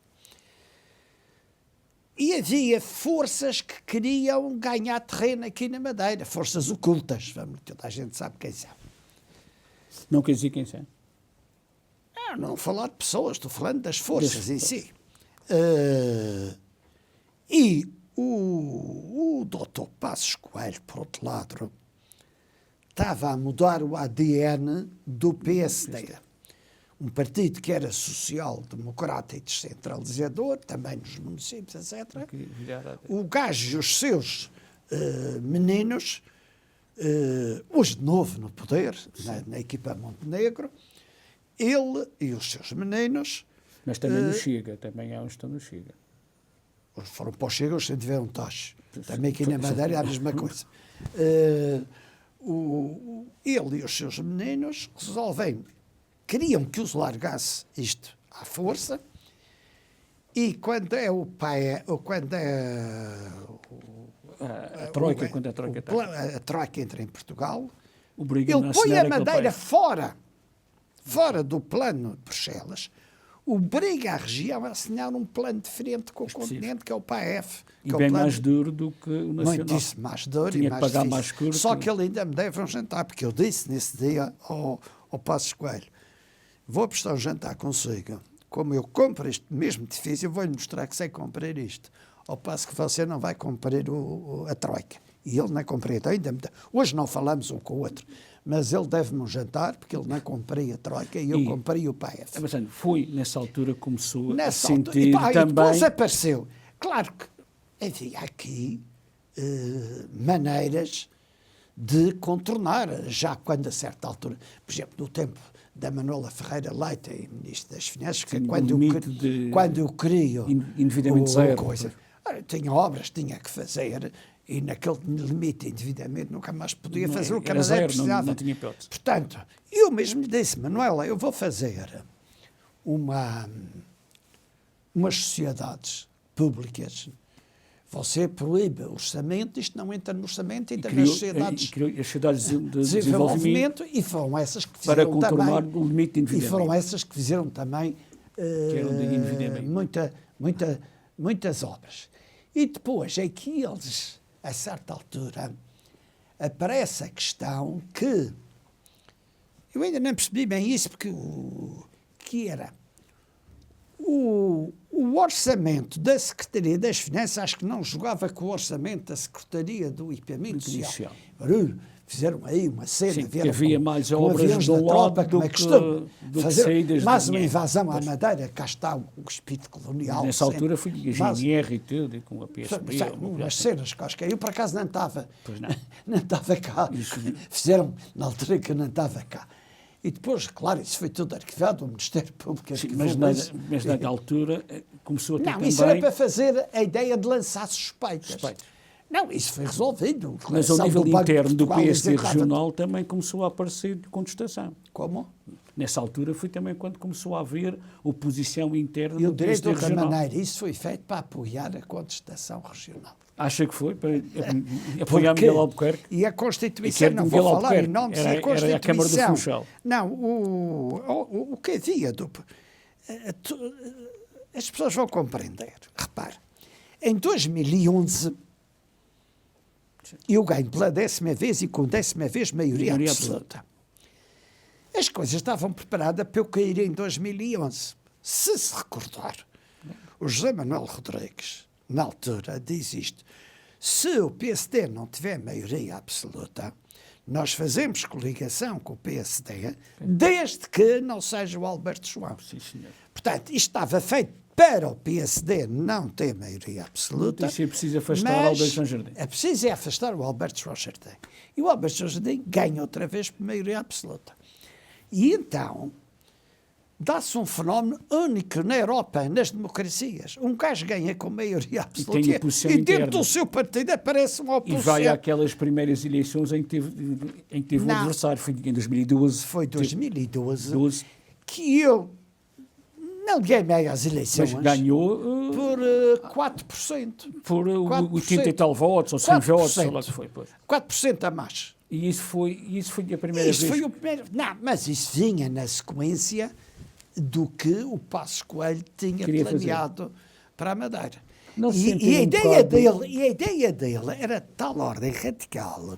E havia forças que queriam ganhar terreno aqui na Madeira, forças ocultas, toda a gente sabe quem são. Não quer dizer quem são? Não falar de pessoas, estou falando das forças em si. E o Dr. Passos Coelho, por outro lado, estava a mudar o ADN do PSD. Um partido que era social-democrata e descentralizador, também nos municípios, etc. O gajo e os seus meninos, hoje de novo no poder, na equipa Montenegro, ele e os seus meninos... Mas também no Chega, também há uns que estão no Chega. Foram para o Chega, os que tiveram taxas. Também aqui na Madeira é a mesma coisa. Ele e os seus meninos queriam que os largasse isto à força, e quando é o pai, quando é a Troika, quando a Troika está. A Troika entra em Portugal, ele põe a Madeira fora do plano de Bruxelas, obriga a região a assinar um plano diferente com o continente, que é o PAEF. E bem mais duro do que o Nacional. Muitíssimo mais duro. Tinha e mais que pagar difícil. mais curto. Só que ele ainda me deve um jantar, porque eu disse nesse dia ao Passos Coelho: vou prestar um jantar consigo. Como eu compro este mesmo edifício, eu vou-lhe mostrar que sei comprar isto. Ao passo que você não vai comprar a Troika. E ele não compreende. Hoje não falamos um com o outro, mas ele deve-me um jantar, porque ele não comprei a Troika e eu comprei o PAEF. Mas foi nessa altura que começou a sentir também... E depois apareceu. Claro que havia aqui maneiras de contornar, já quando a certa altura, por exemplo, no tempo da Manuela Ferreira Leite, Ministra das Finanças, que quando eu crio indevidamente zero. Tinha obras, tinha que fazer, e naquele limite de endividamento nunca mais podia fazer o que a Madeira precisava. Não tinha hipótese. Portanto, eu mesmo lhe disse: Manuela, eu vou fazer umas sociedades públicas. Você proíbe o orçamento, isto não entra no orçamento, entra nas sociedades de desenvolvimento, e foram essas que fizeram para contornar também, o limite de endividamento. E foram essas que fizeram também muitas obras. E depois é que eles, a certa altura, aparece a questão que eu ainda não percebi bem isso, porque que era o orçamento da Secretaria das Finanças, acho que não jogava com o orçamento da Secretaria do Equipamento Social. Fizeram aí uma cena, sim, que havia mais obras da tropa, como é que estão fazer mais uma invasão à Madeira, cá está o espírito colonial. Nessa altura foi a GNR e tudo, e com a PSP. Umas cenas que acho que eu por acaso não estava. Não estava cá. Fizeram na altura que eu não estava cá. E depois, claro, isso foi tudo arquivado, o Ministério Público. Sim, mas na altura começou a ter também... Não, isso era para fazer a ideia de lançar suspeitas. Não, isso foi resolvido. Mas ao nível interno do PSD executava. regional também começou a aparecer contestação. Como? Nessa altura foi também quando começou a haver oposição interna E o do direito de PSD outra regional. maneira, isso foi feito para apoiar a contestação regional. Acha que foi? Para apoiar Miguel Albuquerque? E a E que Constituição, era de não Miguel vou falar em Albuquerque, nome, era a Constituição. a Câmara do Funchal. Não, o que havia as pessoas vão compreender. Repare, em 2011 eu ganho pela 10ª vez e com 10ª vez maioria absoluta. As coisas estavam preparadas para eu cair em 2011. Se recordar, o José Manuel Rodrigues, na altura, diz isto: se o PSD não tiver maioria absoluta, nós fazemos coligação com o PSD, desde que não seja o Alberto João. Sim, senhor. Portanto, isto estava feito para o PSD não ter maioria absoluta. Isso é preciso afastar o Alberto João Jardim. É preciso afastar o Alberto João Jardim. E o Alberto João Jardim ganha outra vez por maioria absoluta. E então, dá-se um fenómeno único na Europa, nas democracias. Um gajo ganha com maioria absoluta tem oposição e dentro interna. do seu partido aparece uma E oposição. vai àquelas primeiras eleições em que teve um Não. adversário. Foi em 2012. Foi 2012 12, que eu não ganhei as eleições mas ganhou por 4%. por 4%. 80 e tal votos, ou 100 votos, sei 4%. lá o que foi. Pois. 4% a mais. E isso foi a primeira Isso vez. foi o primeiro. Não, mas isso vinha na sequência do que o Passos Coelho tinha Queria planeado para a Madeira. Não se E sentiu a um ideia bocado- dele era de tal ordem radical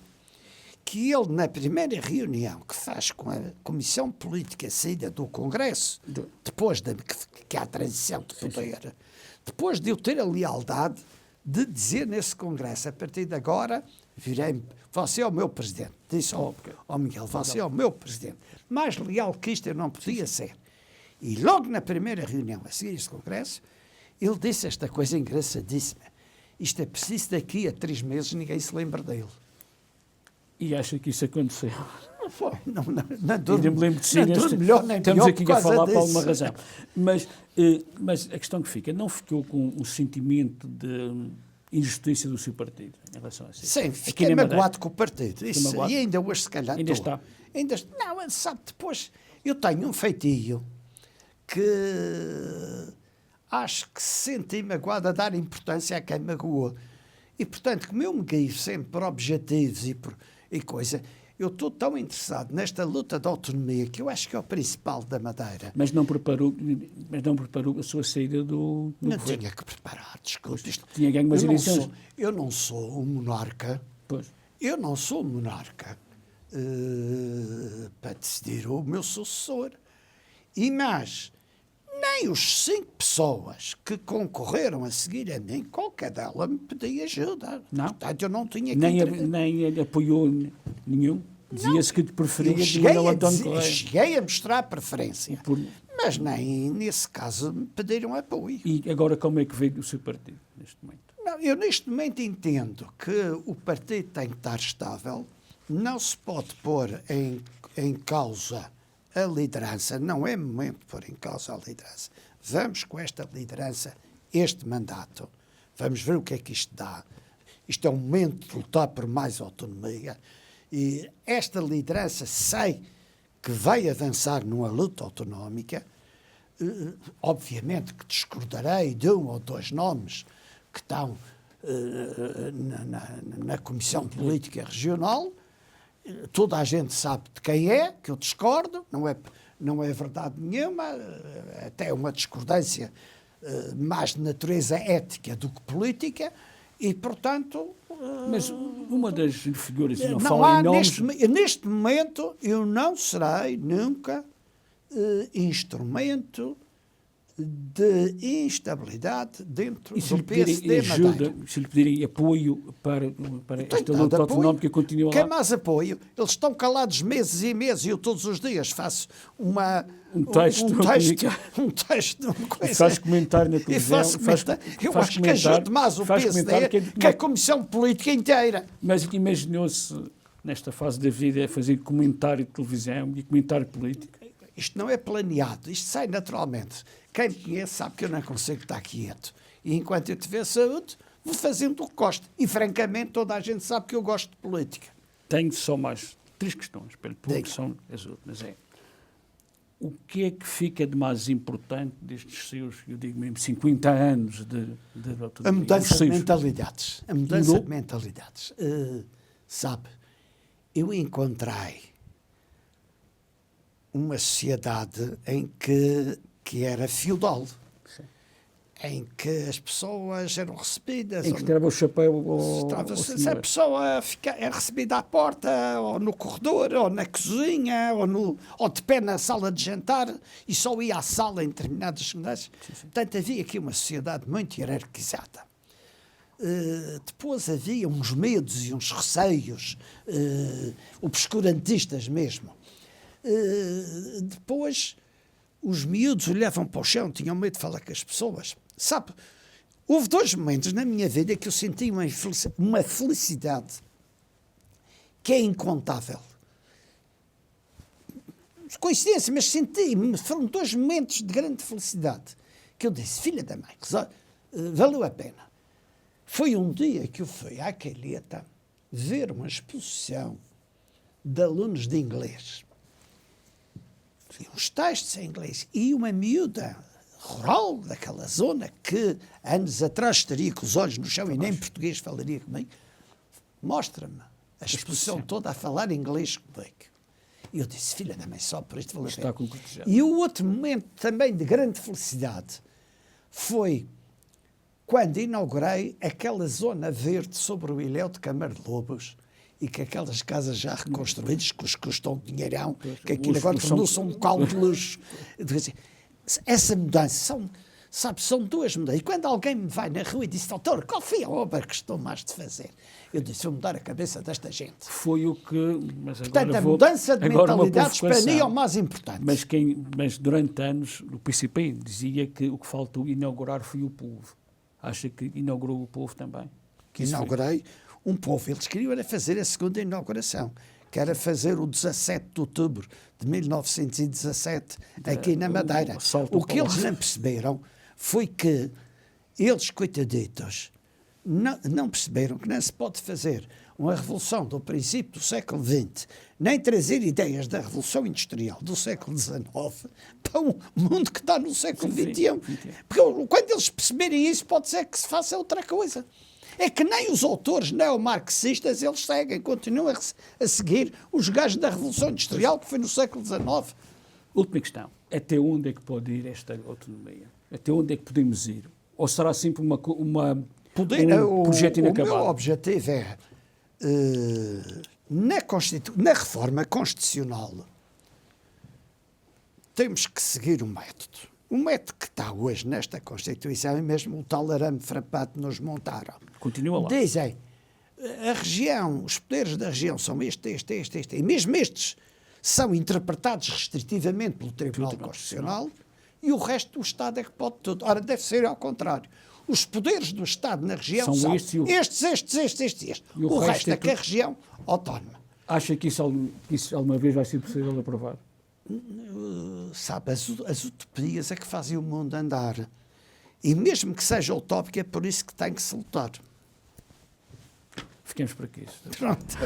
que ele, na primeira reunião que faz com a Comissão Política saída do Congresso, depois que há a transição de poder, depois de eu ter a lealdade de dizer nesse Congresso, a partir de agora, virei-me, você é o meu presidente. Disse ao Miguel, você é o meu presidente. Mais leal que isto eu não podia ser. E logo na primeira reunião, a seguir este Congresso, ele disse esta coisa engraçadíssima. Isto é preciso daqui a 3 meses ninguém se lembra dele. E acha que isso aconteceu? Não foi. Não Ainda me lembro de si. melhor nem Estamos pior aqui por a causa falar por disso. alguma razão. Mas a questão que fica, não ficou com o sentimento de injustiça do seu partido em relação a isso? Sim, Aqui fiquei na Madeira. magoado com o partido. Isso, magoado. e ainda hoje, se calhar, Ainda estou. está. Não, sabe, depois, eu tenho um feitio que acho que se senti magoado a dar importância a quem magoou. E, portanto, como eu me guio sempre por objetivos e coisa, eu estou tão interessado nesta luta de autonomia que eu acho que é o principal da Madeira. Mas não preparou a sua saída do Não governo. tinha que preparar, desculpe. Tinha ganho umas eu não eleições. eu não sou um monarca. Pois. Eu não sou monarca para decidir o meu sucessor. E mais, nem os 5 pessoas que concorreram a seguir a mim, qualquer dela me pedia ajuda. Não? Portanto, eu não tinha que Nem apoiou nenhum. Dizia-se que preferia eu de cheguei Manuel a, António dizer, Correia. cheguei a mostrar preferência. Por- Mas nem nesse caso me pediram apoio. E agora como é que veio o seu partido, neste momento? Não, eu neste momento entendo que o partido tem que estar estável, não se pode pôr em causa a liderança, não é momento de pôr em causa a liderança. Vamos com esta liderança, este mandato, vamos ver o que é que isto dá. Isto é um momento de lutar por mais autonomia e esta liderança sei que vai avançar numa luta autonómica. Obviamente que discordarei de 1 ou 2 nomes que estão na Comissão Política Regional. Toda a gente sabe de quem é, que eu discordo, não é verdade nenhuma, até uma discordância mais de natureza ética do que política, e, portanto... Mas uma das figuras, não não fala há, em nomes... neste momento, eu não serei nunca instrumento de instabilidade dentro E se do lhe pedirem PSD ajuda, Madeira. se lhe pedirem apoio para esta Tenho luta dado autonómica continua Quer lá? mais apoio? Eles estão calados meses e meses e eu todos os dias faço Um texto, um texto, uma coisa. E faz comentário na E televisão. faço comentário. Eu faz acho que comentário, ajuda mais o faz PSD comentário que a Comissão Política inteira. Mas imaginou-se, nesta fase da vida, fazer comentário de televisão e comentário político? Isto não é planeado, isto sai naturalmente. Quem me conhece sabe que eu não consigo estar quieto. E enquanto eu tiver saúde, vou fazendo o que gosto. E, francamente, toda a gente sabe que eu gosto de política. Tenho só mais 3 questões, pelo pouco Diga. são as últimas. O que é que fica de mais importante destes seus, eu digo mesmo, 50 anos de autonomia? A mudança Os de seus- mentalidades. A mudança Mudou? de mentalidades. Sabe, eu encontrei uma sociedade em que era feudal, Sim. em que as pessoas eram recebidas. Em que tirava o chapéu ao Se a senhor. pessoa era recebida à porta, ou no corredor, ou na cozinha, ou de pé na sala de jantar, e só ia à sala em determinadas circunstâncias. Portanto, havia aqui uma sociedade muito hierarquizada. Depois havia uns medos e uns receios, obscurantistas mesmo. Depois, os miúdos olhavam para o chão, tinham medo de falar com as pessoas. Sabe, houve 2 momentos na minha vida que eu senti uma felicidade que é incontável. Coincidência, mas foram 2 momentos de grande felicidade que eu disse, filha da mãe, valeu a pena. Foi um dia que eu fui à Calheta ver uma exposição de alunos de inglês. E uns textos em inglês. E uma miúda rural daquela zona que anos atrás estaria com os olhos no chão e nem português falaria comigo, mostra-me a exposição toda a falar inglês comigo. E eu disse, filha da mãe, só por isto valeu a Está pena. concretizado. E o outro momento também de grande felicidade foi quando inaugurei aquela zona verde sobre o Ilhéu de Câmara de Lobos e que aquelas casas já reconstruídas, que os custam dinheirão, que aquilo agora tornou-se um caldo de luxo. Essa mudança, são 2 mudanças. E quando alguém me vai na rua e diz, doutor, qual foi a obra que estou mais de fazer? Eu disse, vou mudar a cabeça desta gente. Foi o que... Mas agora Portanto, a vou- mudança de agora uma mentalidades para mim é provocação. o mais importante. Mas durante anos o PCP dizia que o que faltou inaugurar foi o povo. Acha que inaugurou o povo também? Que inaugurei um povo. Eles queriam era fazer a segunda inauguração, que era fazer o 17 de outubro de 1917, aqui na Madeira. o assalto ao O que eles palácio. não perceberam foi que eles, coitaditos, não perceberam que não se pode fazer uma revolução do princípio do século XX, nem trazer ideias da revolução industrial do século XIX para um mundo que está no século XXI. Porque quando eles perceberem isso, pode ser que se faça outra coisa. É que nem os autores neomarxistas eles seguem, continuam a seguir os gajos da Revolução Industrial, que foi no século XIX. Última questão. Até onde é que pode ir esta autonomia? Até onde é que podemos ir? Ou será sempre um projeto O inacabado? meu objetivo é, na reforma constitucional, temos que seguir um método. O método que está hoje nesta Constituição é mesmo o tal arame farpado que nos montaram. Continua lá. Dizem, a região, os poderes da região são este. E mesmo estes são interpretados restritivamente pelo Tribunal Constitucional e o resto do Estado é que pode tudo. Ora, deve ser ao contrário. Os poderes do Estado na região são estes e estes. E O resto é que é tudo. região autónoma. Acha que isso alguma vez vai ser possível aprovar? Sabe, as utopias é que fazem o mundo andar. E mesmo que seja utópico, é por isso que tem que se lutar. Fiquemos por aqui. Pronto.